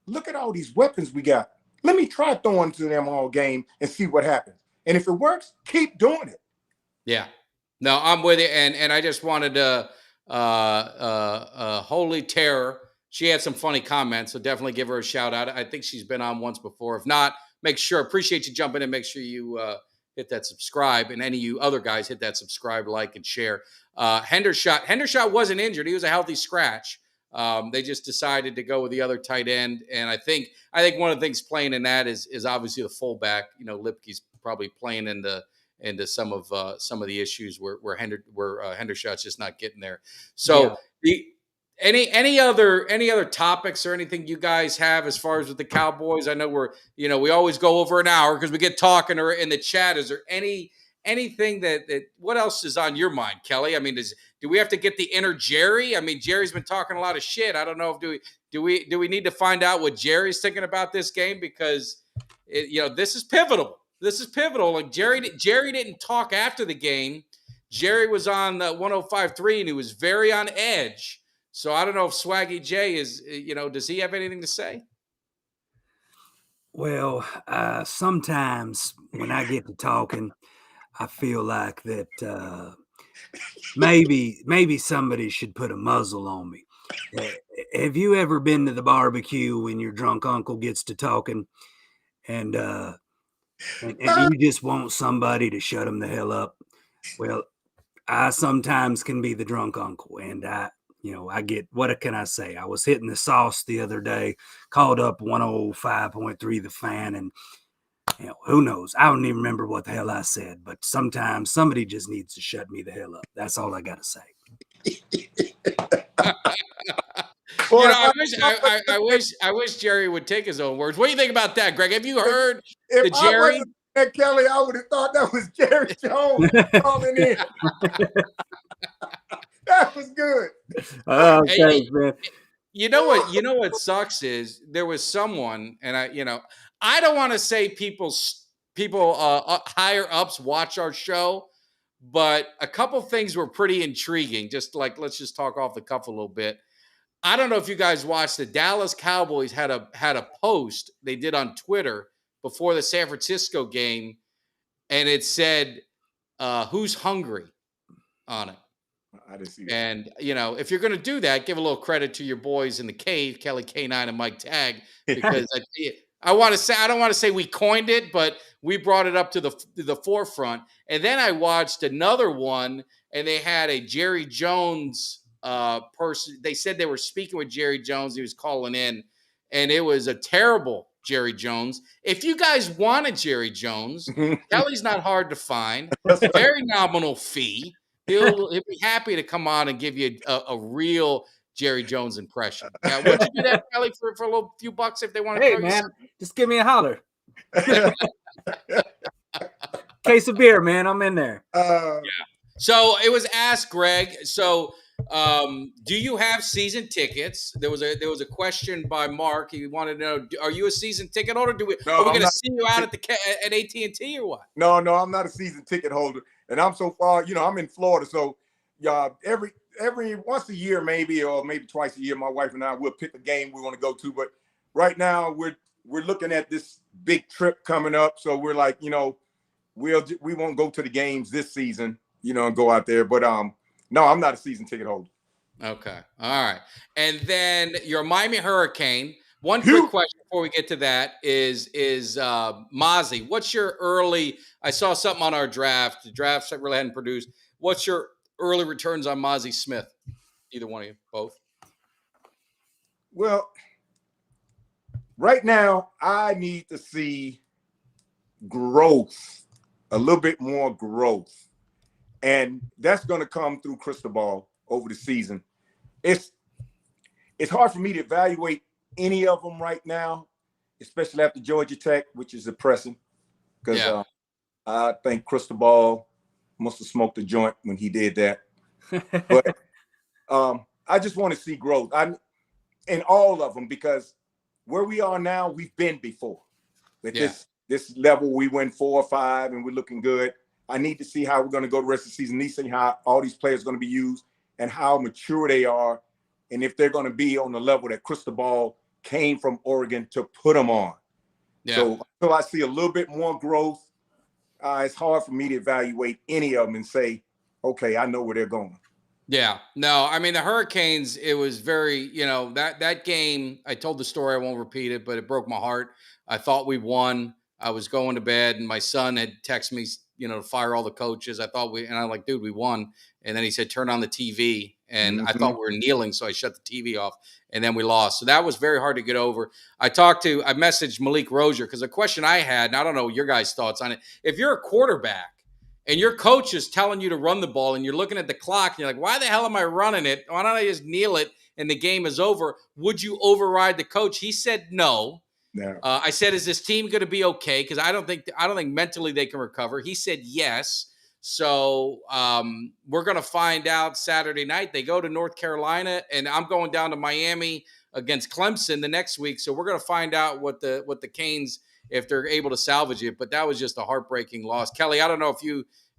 look at all these weapons we got. Let me try throwing to them all game and see what happens. And if it works, keep doing it. Yeah. No, I'm with you. And I just wanted to Holy Terror. She had some funny comments, so definitely give her a shout out. I think she's been on once before. If not, appreciate you jumping in. Make sure you hit that subscribe, and any of you other guys hit that subscribe, like, and share. Hendershot wasn't injured; he was a healthy scratch. They just decided to go with the other tight end, and I think one of the things playing in that is obviously the fullback. Lipke's probably playing into some of the issues where Hendershot's just not getting there. So any other topics or anything you guys have as far as with the Cowboys? I know we always go over an hour because we get talking or in the chat. Is there anything that what else is on your mind, Kelly? I mean, do we have to get the inner Jerry? I mean, Jerry's been talking a lot of shit. I don't know if do we need to find out what Jerry's thinking about this game, because this is pivotal. This is pivotal. Like Jerry didn't talk after the game. Jerry was on 105.3 and he was very on edge. So I don't know if Swaggy J is, does he have anything to say? Well, sometimes when I get to talking, I feel like that maybe somebody should put a muzzle on me. Have you ever been to the barbecue when your drunk uncle gets to talking and you just want somebody to shut him the hell up? Well, I sometimes can be the drunk uncle, and I get, what can I say? I was hitting the sauce the other day, called up 105.3 The Fan, and who knows? I don't even remember what the hell I said, but sometimes somebody just needs to shut me the hell up. That's all I got to say. I wish Jerry would take his own words. What do you think about that, Greg? Have you heard the Jerry? And Kelly, I would have thought that was Jerry Jones calling in. That was good. Thanks, man. You know what sucks is there was someone, and I don't want to say people higher ups watch our show, but a couple things were pretty intriguing. Just like, let's just talk off the cuff a little bit. I don't know if you guys watched, the Dallas Cowboys had a post they did on Twitter before the San Francisco game, and it said, "Who's hungry?" on it. I didn't see that. And if you're going to do that, give a little credit to your boys in the cave, Kelly K9 and Mike Tag, because I don't want to say we coined it, but we brought it up to the forefront. And then I watched another one, and they had a Jerry Jones person. They said they were speaking with Jerry Jones. He was calling in, and it was a terrible Jerry Jones. If you guys wanted Jerry Jones, Kelly's not hard to find. Very nominal fee. He'll be happy to come on and give you a real Jerry Jones impression. Now, would you do that, Kelly, for a little few bucks if they want to? Hey, man, just give me a holler. Case of beer, man. I'm in there. Yeah. So it was asked, Greg. So, do you have season tickets? There was a question by Mark. He wanted to know: are you a season ticket holder? Are we going to see you out at AT&T or what? No, I'm not a season ticket holder, and I'm so far. I'm in Florida, so every once a year, maybe twice a year, my wife and I will pick a game we want to go to. But right now, we're looking at this big trip coming up, so we're like, we won't go to the games this season, and go out there. But no, I'm not a season ticket holder. Okay. All right. And then your Miami Hurricane. One quick question before we get to that is Mozzie, what's your early, I saw something on our draft. The drafts that really hadn't produced. What's your early returns on Mozzie Smith? Either one of you, both. Well, right now, I need to see growth, a little bit more growth. And that's going to come through crystal ball over the season. It's hard for me to evaluate any of them right now, especially after Georgia Tech, which is depressing, because I think crystal ball must have smoked a joint when he did that. But I just want to see growth in all of them, because where we are now, we've been before. At this level, we win 4 or 5, and we're looking good. I need to see how we're going to go the rest of the season. Need to see how all these players are going to be used and how mature they are, and if they're going to be on the level that crystal ball came from Oregon to put them on. Yeah. So until I see a little bit more growth, it's hard for me to evaluate any of them and say, okay, I know where they're going. Yeah, no, I mean, the Hurricanes, it was very, that game, I told the story, I won't repeat it, but it broke my heart. I thought we won. I was going to bed, and my son had texted me, to fire all the coaches. And I'm like, dude, we won. And then he said, turn on the TV. And I thought we were kneeling, so I shut the TV off, and then we lost. So that was very hard to get over. I messaged Malik Rozier, because the question I had, and I don't know your guys' thoughts on it. If you're a quarterback and your coach is telling you to run the ball, and you're looking at the clock, and you're like, why the hell am I running it? Why don't I just kneel it and the game is over? Would you override the coach? He said no. No. I said, is this team going to be okay? Because I don't think mentally they can recover. He said yes. So we're going to find out Saturday night. They go to North Carolina, and I'm going down to Miami against Clemson the next week. So we're going to find out what the Canes, if they're able to salvage it. But that was just a heartbreaking loss. Kelly, I don't know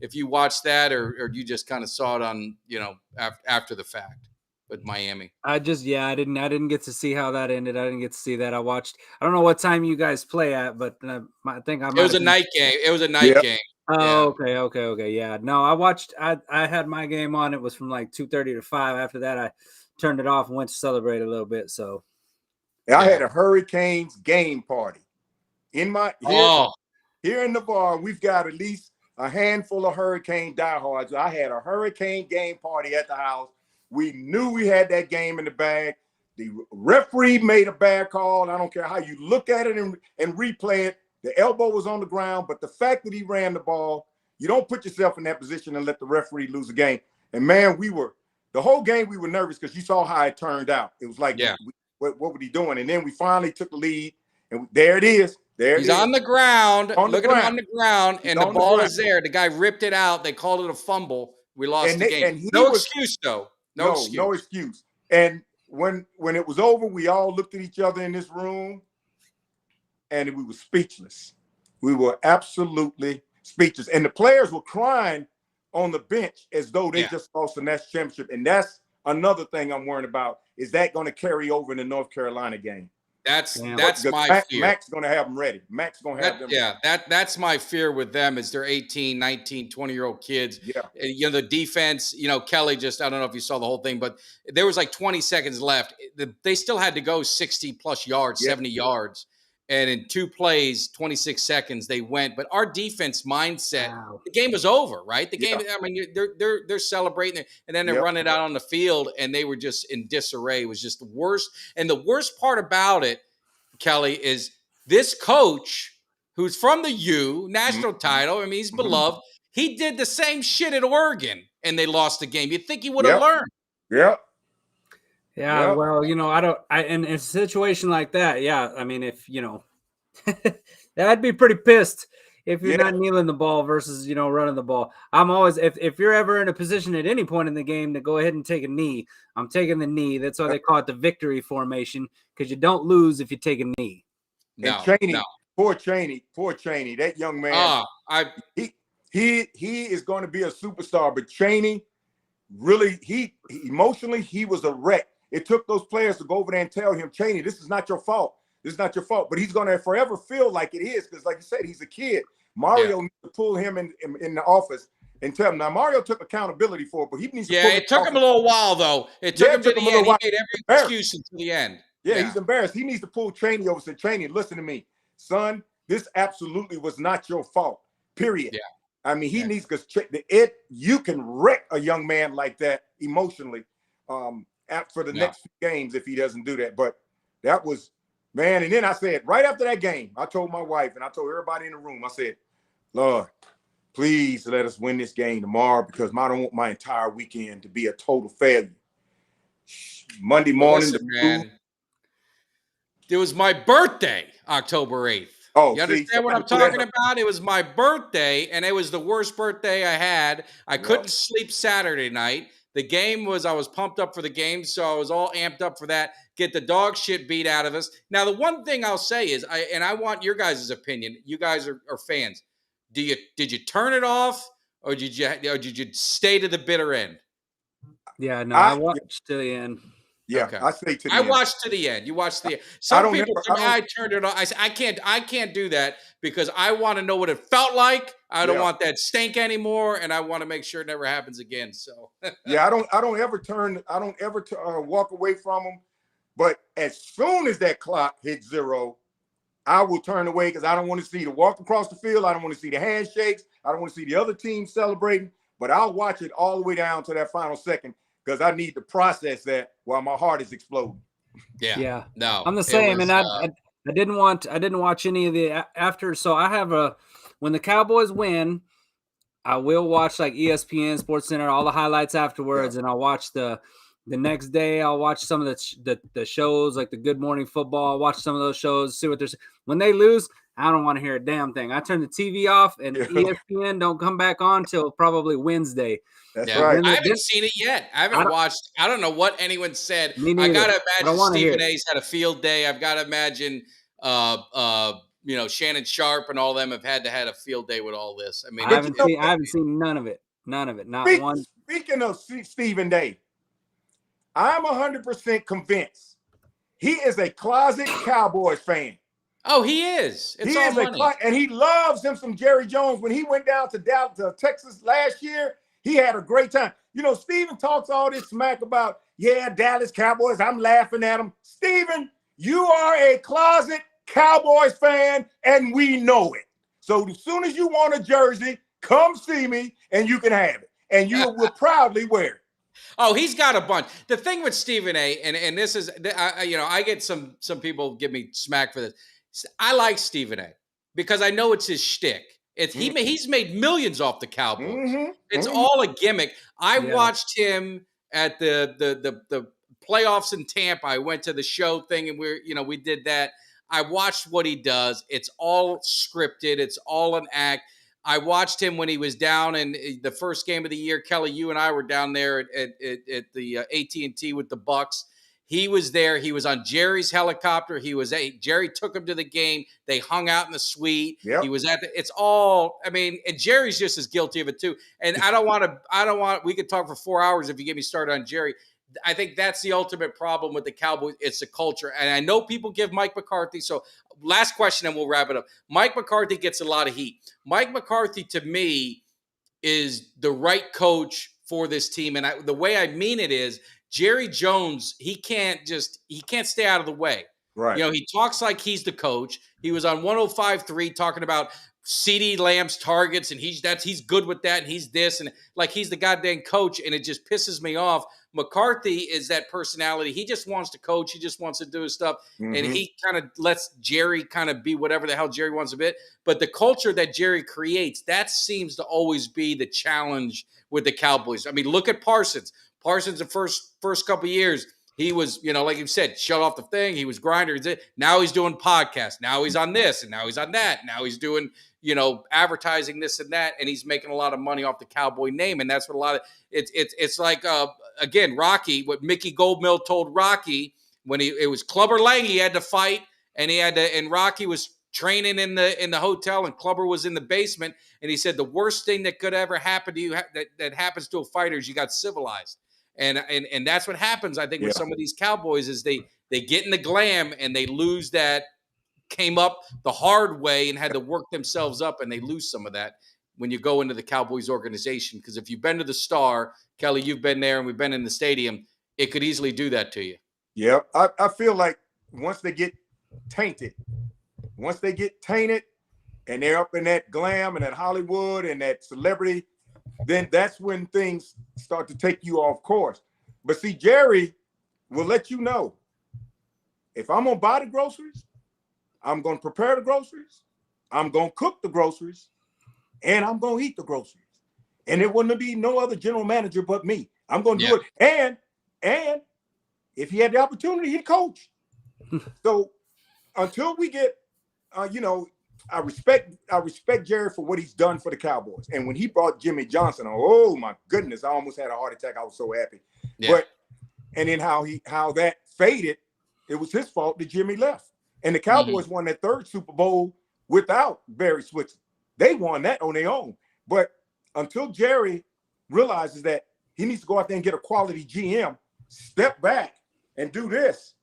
if you watched that or you just kind of saw it on after the fact with Miami. I didn't get to see how that ended. I didn't get to see that. I don't know what time you guys play at, but I think it was a night game. It was a night game. Oh, yeah. Okay. Yeah. No, I watched. I had my game on. It was from like 2:30 to 5. After that, I turned it off and went to celebrate a little bit. So I had a Hurricanes game party in here in the bar. We've got at least a handful of Hurricane diehards. I had a Hurricane game party at the house. We knew we had that game in the bag. The referee made a bad call. I don't care how you look at it and replay it. The elbow was on the ground, but the fact that he ran the ball, you don't put yourself in that position and let the referee lose a game. And, man, the whole game we were nervous because you saw how it turned out. It was like, what was he doing? And then we finally took the lead, and there it is. He's on the ground. Look at him on the ground, and the ball is there. The guy ripped it out. They called it a fumble. We lost the game. No excuse, though. No excuse. And when it was over, we all looked at each other in this room, and we were speechless. We were absolutely speechless. And the players were crying on the bench as though they just lost the national championship. And that's another thing I'm worried about. Is that going to carry over in the North Carolina game? That's my fear. Mac's going to have them ready. Mac's going to have them ready. That's my fear with them is they're 18, 19, 20-year-old kids. Yeah. The defense, Kelly I don't know if you saw the whole thing, but there was like 20 seconds left. They still had to go 60-plus yards, 70 yards. And in 2 plays, 26 seconds, they went. But our defense mindset, the game was over, right? The game, I mean, they're celebrating it, and then they run it out on the field, and they were just in disarray. It was just the worst. And the worst part about it, Kelly, is this coach who's from the U, national title. I mean, he's beloved. He did the same shit at Oregon, and they lost the game. You'd think he would have learned. Yep. Yeah, well, in a situation like that, I mean, if, I'd be pretty pissed if you're not kneeling the ball versus, running the ball. I'm always, if you're ever in a position at any point in the game to go ahead and take a knee, I'm taking the knee. That's why they call it the victory formation, because you don't lose if you take a knee. Poor Chaney, that young man, he is going to be a superstar, but Chaney, really, he emotionally, he was a wreck. It took those players to go over there and tell him, Chaney, this is not your fault. This is not your fault. But he's going to forever feel like it is because, like you said, he's a kid. Mario needs to pull him in the office and tell him. Now, Mario took accountability for it, but he needs to pull it took him a little while, though. It took him to the end. He made every excuse until the end. Yeah, he's embarrassed. He needs to pull Chaney over and say, Chaney, listen to me. Son, this absolutely was not your fault, period. Yeah. I mean, he needs, because you can wreck a young man like that emotionally for the next few games if he doesn't do that. But that was, man. And then I said, right after that game, I told my wife and I told everybody in the room, I said, Lord, please let us win this game tomorrow because I don't want my entire weekend to be a total failure. Monday morning. Listen, man, it was my birthday, October 8th. Oh, you understand what I'm talking about? It was my birthday, and it was the worst birthday I had. I couldn't sleep Saturday night. The game was, I was pumped up for the game, so I was all amped up for that. Get the dog shit beat out of us. Now, the one thing I'll say is, I want your guys' opinion. You guys are fans. Did you turn it off, or did you stay to the bitter end? Yeah, no, I watched to the end. Yeah, okay. I stayed to the end. I watched to the end. You watched the end. Some people think I turned it off. I said, I can't do that because I want to know what it felt like. I don't want that stink anymore, and I want to make sure it never happens again. So yeah, I don't ever walk away from them. But as soon as that clock hit 0, I will turn away because I don't want to see the walk across the field. I don't want to see the handshakes. I don't want to see the other team celebrating. But I'll watch it all the way down to that final second because I need to process that while my heart is exploding. Yeah. No, I'm the same, and I didn't watch any of the after. So I have when the Cowboys win, I will watch like ESPN, Sports Center, all the highlights afterwards, and I'll watch the next day. I'll watch some of the shows like the Good Morning Football. I'll watch some of those shows, see what there's. When they lose, I don't want to hear a damn thing. I turn the TV off, and ESPN don't come back on till probably Wednesday. That's right. I haven't seen it yet. I haven't watched. I don't know what anyone said. Me I gotta imagine Stephen A's had a field day. I've got to imagine, Shannon Sharp and all them have had a field day with all this. I mean, I haven't seen none of it. None of it. Not one. Speaking of Stephen A, I'm 100% convinced he is a closet Cowboys fan. Oh, he is. It's all money. And he loves him some Jerry Jones. When he went down to Texas last year, he had a great time. You know, Stephen talks all this smack about, Dallas Cowboys. I'm laughing at him. Stephen, you are a closet Cowboys fan, and we know it. So as soon as you want a jersey, come see me, and you can have it. And you will proudly wear it. Oh, he's got a bunch. The thing with Stephen A, and this is, I get some people give me smack for this. I like Stephen A because I know it's his shtick. He's made millions off the Cowboys. It's all a gimmick. I watched him at the playoffs in Tampa. I went to the show thing, and we did that. I watched what he does. It's all scripted. It's all an act. I watched him when he was down in the first game of the year. Kelly, you and I were down there at the AT&T with the Bucks. He was there. He was on Jerry's helicopter. Jerry took him to the game. They hung out in the suite. Yep. He was it's all, and Jerry's just as guilty of it too. And we could talk for 4 hours if you get me started on Jerry. I think that's the ultimate problem with the Cowboys. It's the culture. And I know people give Mike McCarthy. So last question and we'll wrap it up. Mike McCarthy gets a lot of heat. Mike McCarthy, to me, is the right coach for this team. And the way I mean it is, Jerry Jones, he can't stay out of the way. Right. He talks like he's the coach. He was on 105.3 talking about CeeDee Lamb's targets, and he's good with that, and he's this, and like he's the goddamn coach, and it just pisses me off. McCarthy is that personality. He just wants to coach. He just wants to do his stuff, and he kind of lets Jerry kind of be whatever the hell Jerry wants to be. But the culture that Jerry creates, that seems to always be the challenge with the Cowboys. I mean, look at Parsons. Parsons, the first couple of years, he was, like you said, shut off the thing. He was grinder. Now he's doing podcasts. Now he's on this, and now he's on that. Now he's doing, advertising this and that, and he's making a lot of money off the Cowboy name. And that's what a lot of it's like again, Rocky. What Mickey Goldmill told Rocky when it was Clubber Lang, he had to fight, and and Rocky was training in the hotel, and Clubber was in the basement, and he said the worst thing that could ever happen to you that happens to a fighter is you got civilized. And that's what happens, I think, with some of these Cowboys is they get in the glam and they lose that, came up the hard way and had to work themselves up, and they lose some of that when you go into the Cowboys organization. Because if you've been to the Star, Kelly, you've been there, and we've been in the stadium, it could easily do that to you. Yeah, I feel like once they get tainted and they're up in that glam and that Hollywood and that celebrity, then that's when things start to take you off course. But see, Jerry will let you know, if I'm going to buy the groceries, I'm going to prepare the groceries, I'm going to cook the groceries, and I'm going to eat the groceries. And it wouldn't be no other general manager but me. I'm going to do it. And if he had the opportunity, he'd coach. So until we get, I respect Jerry for what he's done for the Cowboys. And when he brought Jimmy Johnson, oh my goodness, I almost had a heart attack. I was so happy. Yeah. And then how that faded, it was his fault that Jimmy left. And the Cowboys won that third Super Bowl without Barry Switzer. They won that on their own. But until Jerry realizes that he needs to go out there and get a quality GM, step back and do this,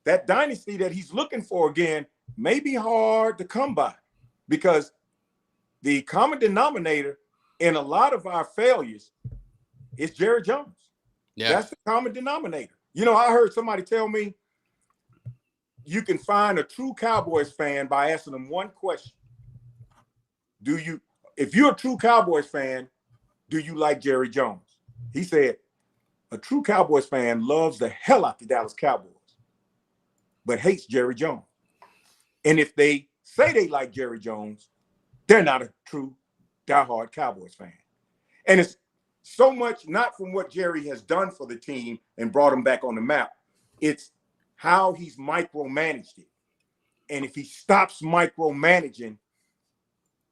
that dynasty that he's looking for again may be hard to come by, because the common denominator in a lot of our failures is Jerry Jones. Yeah. That's the common denominator. I heard somebody tell me you can find a true Cowboys fan by asking them one question. If you're a true Cowboys fan, do you like Jerry Jones? He said, a true Cowboys fan loves the hell out the Dallas Cowboys, but hates Jerry Jones. And if they say they like Jerry Jones, they're not a true diehard Cowboys fan. And it's so much not from what Jerry has done for the team and brought them back on the map. It's how he's micromanaged it. And if he stops micromanaging,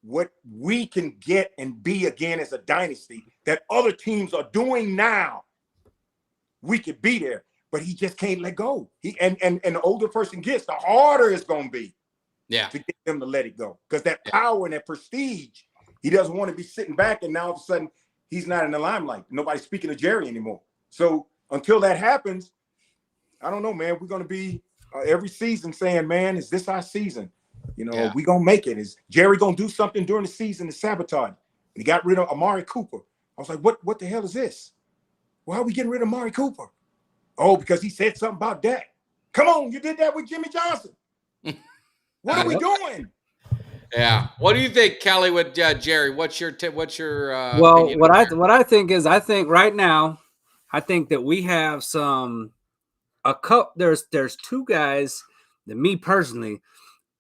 what we can get and be again as a dynasty that other teams are doing now, we could be there. But he just can't let go. And the older person gets, the harder it's going to be to get them to let it go. Because that power and that prestige, he doesn't want to be sitting back and now all of a sudden he's not in the limelight. Nobody's speaking to Jerry anymore. So until that happens, I don't know, man. We're going to be every season saying, man, is this our season? You know, we going to make it. Is Jerry going to do something during the season to sabotage? And he got rid of Amari Cooper. I was like, what the hell is this? Why are we getting rid of Amari Cooper? Oh, because he said something about Dak. Come on, you did that with Jimmy Johnson. What are we doing? Yeah. What do you think, Kelly, with Jerry? What's your well, opinion what I think is, I think right now, I think that we have there's two guys that, me personally,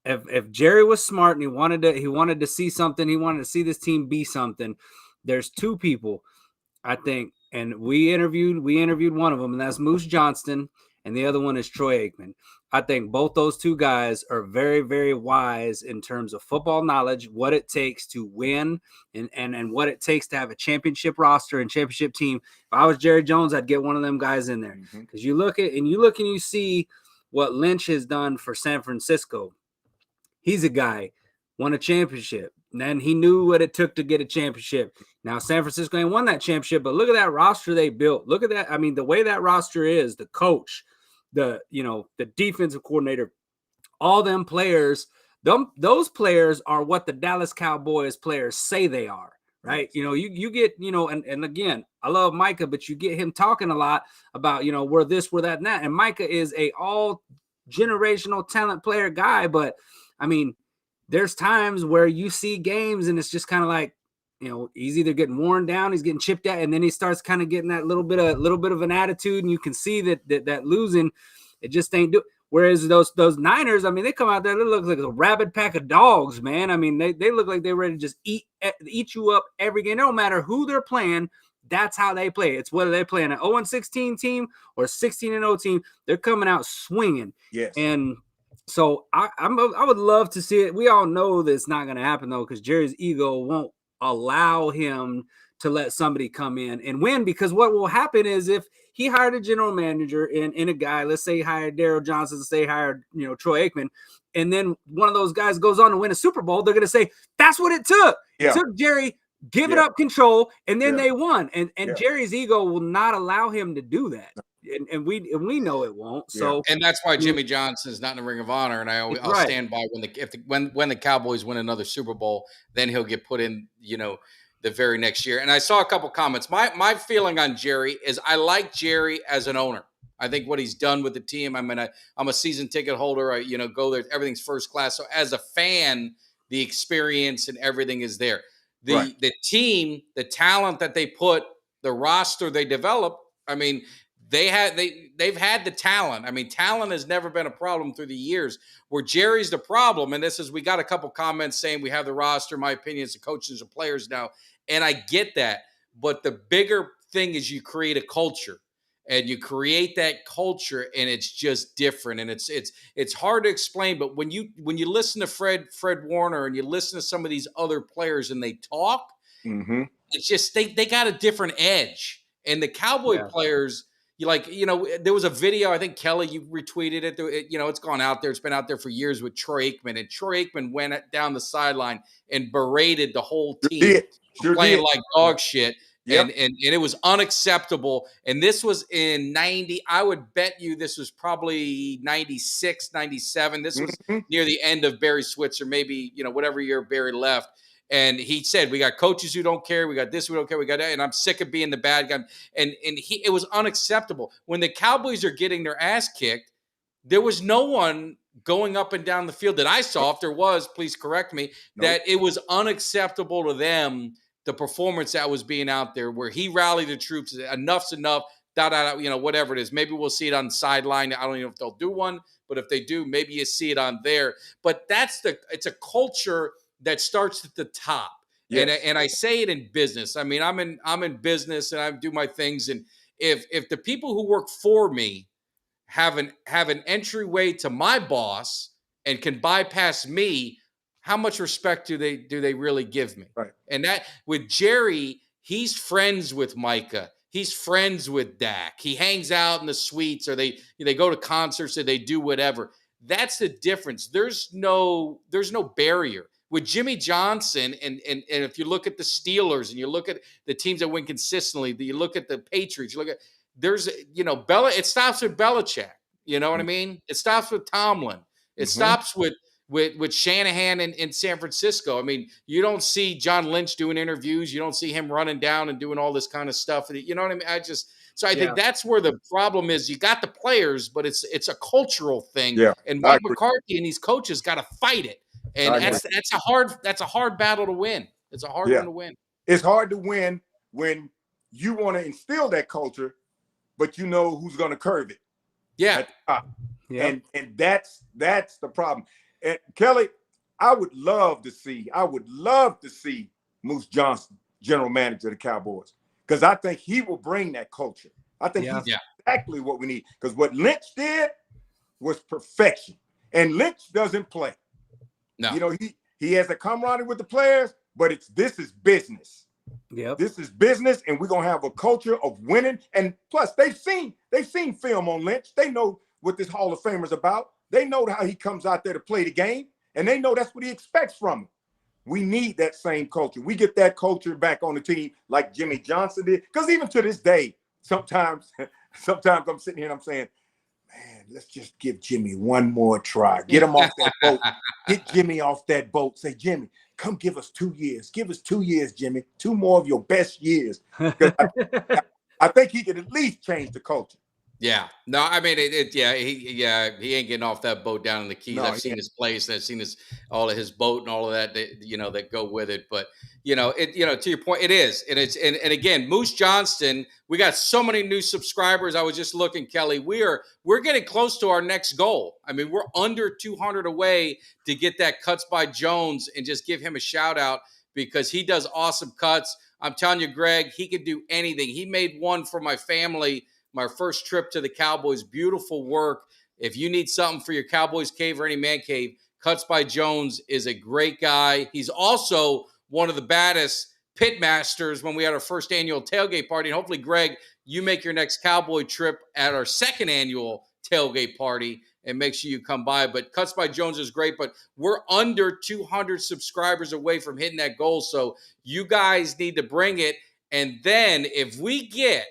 if Jerry was smart and he wanted to see something, he wanted to see this team be something, there's two people, I think, and we interviewed one of them, and that's Moose Johnston, and the other one is Troy Aikman. I think both those two guys are very, very wise in terms of football knowledge, what it takes to win, and what it takes to have a championship roster and championship team. If I was Jerry Jones, I'd get one of them guys in there, because you look and you see what Lynch has done for San Francisco. He's a guy, won a championship. And then he knew what it took to get a championship. Now, San Francisco ain't won that championship, but look at that roster they built. Look at that. I mean, the way that roster is, the coach, the defensive coordinator, all them players, those players are what the Dallas Cowboys players say they are, right? You know, you get, and again, I love Micah, but you get him talking a lot about, we're this, we're that, and that. And Micah is a all generational talent player guy, but I mean, there's times where you see games and it's just kind of like, he's either getting worn down, he's getting chipped at, and then he starts kind of getting that little bit of an attitude, and you can see that losing, it just ain't do. Whereas those Niners, I mean, they come out there, they look like a rabid pack of dogs, man. I mean, they look like they're ready to just eat you up every game. No matter who they're playing, that's how they play. It's whether they're playing an 0-16 team or a 16-0 team, they're coming out swinging. Yes. And so I would love to see it. We all know that it's not going to happen, though, because Jerry's ego won't allow him to let somebody come in and win, because what will happen is if he hired a general manager in a guy, let's say he hired Daryl Johnson, let's say he hired Troy Aikman, and then one of those guys goes on to win a Super Bowl, they're going to say, that's what it took. It took Jerry giving up control, and then they won. And Jerry's ego will not allow him to do that. And we know it won't. So, and that's why Jimmy Johnson is not in the Ring of Honor. And I'll stand by when the Cowboys win another Super Bowl, then he'll get put in, the very next year. And I saw a couple comments. My feeling on Jerry is I like Jerry as an owner. I think what he's done with the team. I mean, I'm a season ticket holder. I go there. Everything's first class. So as a fan, the experience and everything is there. The team, the talent that they put, the roster they develop. I mean, they've had the talent. I mean, talent has never been a problem through the years. Where Jerry's the problem, and we got a couple comments saying we have the roster. My opinion is the coaches and players now, and I get that. But the bigger thing is you create a culture, and you create that culture, and it's just different, and it's hard to explain. But when you listen to Fred Warner and you listen to some of these other players and they talk, it's just they got a different edge, and the Cowboy players. There was a video, I think, Kelly, you retweeted it. It's gone out there. It's been out there for years with Troy Aikman. And Troy Aikman went down the sideline and berated the whole team for playing like dog shit. Yep. And it was unacceptable. And this was in 90. I would bet you this was probably 96, 97. This was near the end of Barry Switzer, maybe, whatever year Barry left. And he said, we got coaches who don't care. We got this, we don't care. We got that. And I'm sick of being the bad guy. And it was unacceptable. When the Cowboys are getting their ass kicked, there was no one going up and down the field that I saw. If there was, please correct me, that it was unacceptable to them, the performance that was being out there, where he rallied the troops. Enough's enough. Whatever it is. Maybe we'll see it on the sideline. I don't even know if they'll do one, but if they do, maybe you see it on there. But it's a culture that starts at the top. Yes. And I say it in business. I mean, I'm in business and I do my things. And if the people who work for me have an entryway to my boss and can bypass me, how much respect do they really give me? Right. And that with Jerry, he's friends with Micah. He's friends with Dak. He hangs out in the suites, or they go to concerts, or they do whatever. That's the difference. There's no barrier. With Jimmy Johnson, and if you look at the Steelers and you look at the teams that win consistently, you look at the Patriots, you look at it stops with Belichick. You know what I mean? It stops with Tomlin. It stops with Shanahan in San Francisco. I mean, you don't see John Lynch doing interviews. You don't see him running down and doing all this kind of stuff. You know what I mean? I think that's where the problem is. You got the players, but it's a cultural thing. Yeah, and Mike McCarthy and these coaches got to fight it. And that's a hard battle to win. It's a hard one to win. It's hard to win when you want to instill that culture, but you know who's going to curve it. Yeah. Yeah. And that's the problem. And Kelly, I would love to see Moose Johnson, general manager of the Cowboys, because I think he will bring that culture. I think he's exactly what we need. Because what Lynch did was perfection. And Lynch doesn't play. No. You know, he has a camaraderie with the players, but this is business. Yep. This is business, and we're gonna have a culture of winning. And plus, they've seen film on Lynch. They know what this Hall of Famer's about. They know how he comes out there to play the game, and they know that's what he expects from him. We need that same culture. We get that culture back on the team like Jimmy Johnson did. Because even to this day, sometimes I'm sitting here and I'm saying, man, let's just give Jimmy one more try. Get him off that boat. Get Jimmy off that boat. Say, Jimmy, come give us 2 years. Give us 2 years, Jimmy. 2 more of your best years. I think he could at least change the culture. Yeah. No, I mean, he ain't getting off that boat down in the Keys. No, I've seen his place, and I've seen all of his boat and all of that, that go with it. But, to your point, it is. And and again, Moose Johnston, we got so many new subscribers. I was just looking, Kelly, we're getting close to our next goal. I mean, we're under 200 away to get that Cuts by Jones, and just give him a shout out because he does awesome cuts. I'm telling you, Greg, he could do anything. He made one for my family, my first trip to the Cowboys. Beautiful work. If you need something for your Cowboys cave or any man cave, Cuts by Jones is a great guy. He's also one of the baddest pit masters when we had our first annual tailgate party. And hopefully, Greg, you make your next Cowboy trip at our second annual tailgate party and make sure you come by. But Cuts by Jones is great, but we're under 200 subscribers away from hitting that goal. So you guys need to bring it. And then if we can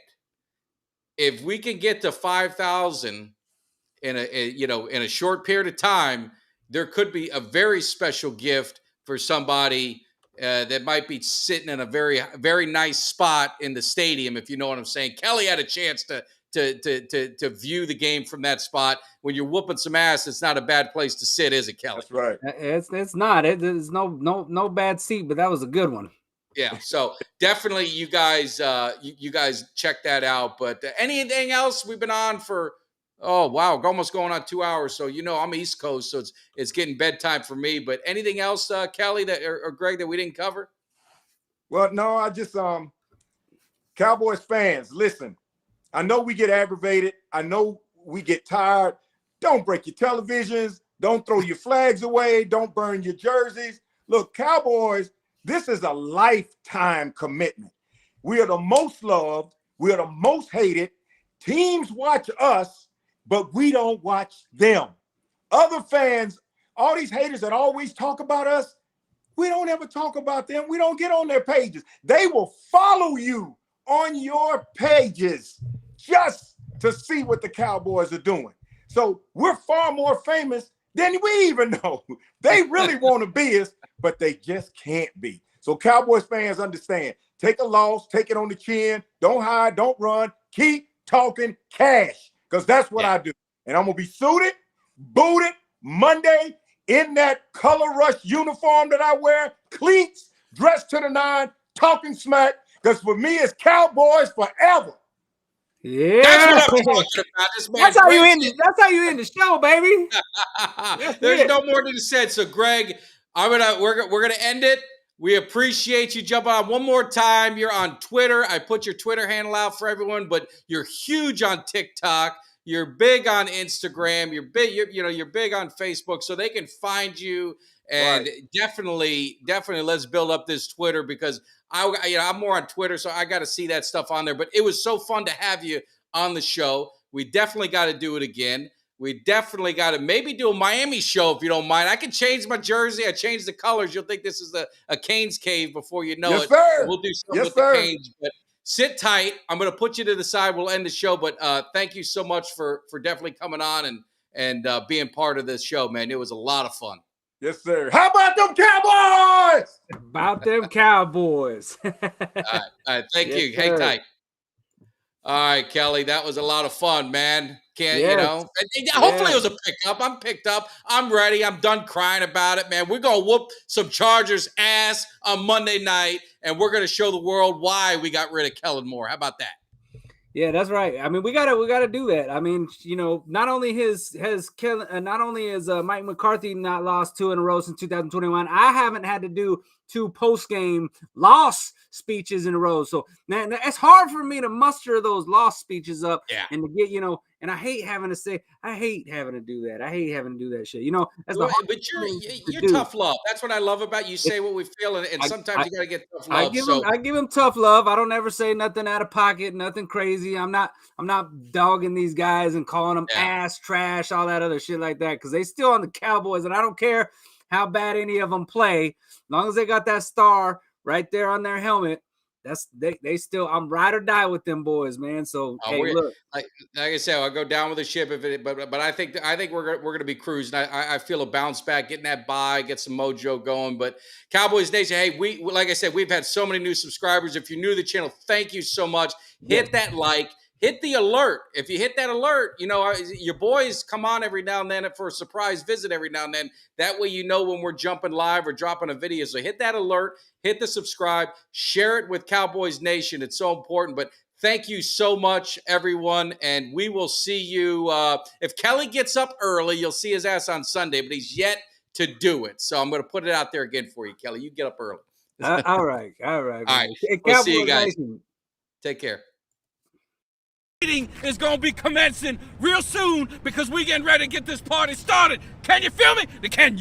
get to 5,000 in a short period of time, there could be a very special gift for somebody that might be sitting in a very, very nice spot in the stadium, if you know what I'm saying. Kelly had a chance to view the game from that spot. When you're whooping some ass, it's not a bad place to sit, is it, Kelly? That's right. It's not. There's no bad seat, but that was a good one. Yeah, so definitely you guys check that out. But anything else? We've been on for almost going on 2 hours. So I'm East Coast, so it's getting bedtime for me. But anything else, Kelly, that or Greg, that we didn't cover? Well, no, I just Cowboys fans, listen. I know we get aggravated. I know we get tired. Don't break your televisions. Don't throw your flags away. Don't burn your jerseys. Look, Cowboys, this is a lifetime commitment. We are the most loved. We are the most hated. Teams watch us, but we don't watch them. Other fans, all these haters that always talk about us, we don't ever talk about them. We don't get on their pages. They will follow you on your pages just to see what the Cowboys are doing. So we're far more famous than we even know. They really want to be us, but they just can't be. So Cowboys fans understand. Take a loss, take it on the chin. Don't hide, don't run. Keep talking cash, because that's what I do. and I'm gonna be suited, booted Monday in that color rush uniform that I wear, cleats, dressed to the nine, talking smack. Because for me, it's Cowboys forever. Yeah, that's what I'm talking about. This man, that's how you Greg end. That's how you end the show, baby. There's it. no more to be said. So, Greg, we're gonna end it. We appreciate you jumping on one more time. You're on Twitter. I put your Twitter handle out for everyone, but you're huge on TikTok. You're big on Instagram. You're big. You're big on Facebook, so they can find you. And Right. definitely, let's build up this Twitter because I'm more on Twitter, so I got to see that stuff on there. But it was so fun to have you on the show. We definitely got to do it again. We definitely got to maybe do a Miami show if you don't mind. I can change my jersey. I changed the colors. You'll think this is a Canes cave before you know Yes, it. sir. We'll do something Yes, with sir. the Canes. But sit tight. I'm going to put you to the side. We'll end the show. But thank you so much for definitely coming on and being part of this show, man. It was a lot of fun. Yes, sir. How about them Cowboys? About them Cowboys. All right. Thank Yes, you. Hang sir. tight. All right, Kelly, that was a lot of fun, man. Yes. Hopefully it was a pickup. I'm picked up. I'm ready. I'm done crying about it, man. We're going to whoop some Chargers ass on Monday night, and we're going to show the world why we got rid of Kellen Moore. How about that? Yeah, that's right. I mean, we gotta do that. I mean, not only has Mike McCarthy not lost 2 in a row since 2021. I haven't had to do 2 post-game loss speeches in a row. So now it's hard for me to muster those loss speeches up and to get, and I hate having to do that. I hate having to do that shit. That's But you're tough love. That's what I love about you. Say what we feel, and sometimes you got to get tough love. I give him tough love. I don't ever say nothing out of pocket, nothing crazy. I'm not dogging these guys and calling them ass, trash, all that other shit like that, because they still on the Cowboys, and I don't care how bad any of them play, as long as they got that star right there on their helmet. They still, I'm ride or die with them boys, man. So look, like I said, I'll go down with the ship but I think we're gonna be cruising. I feel a bounce back, getting that bye, get some mojo going. But Cowboys Nation, hey, we like I said, we've had so many new subscribers. If you're new to the channel, thank you so much. Hit that like. Hit the alert. If you hit that alert, your boys come on every now and then for a surprise visit every now and then. That way you know when we're jumping live or dropping a video. So hit that alert, hit the subscribe, share it with Cowboys Nation. It's so important. But thank you so much, everyone. And we will see you. If Kelly gets up early, you'll see his ass on Sunday, but he's yet to do it. So I'm going to put it out there again for you, Kelly. You get up early. All right. All right. We'll see you guys. Take care. Is going to be commencing real soon because we getting ready to get this party started. Can you feel me? Can you?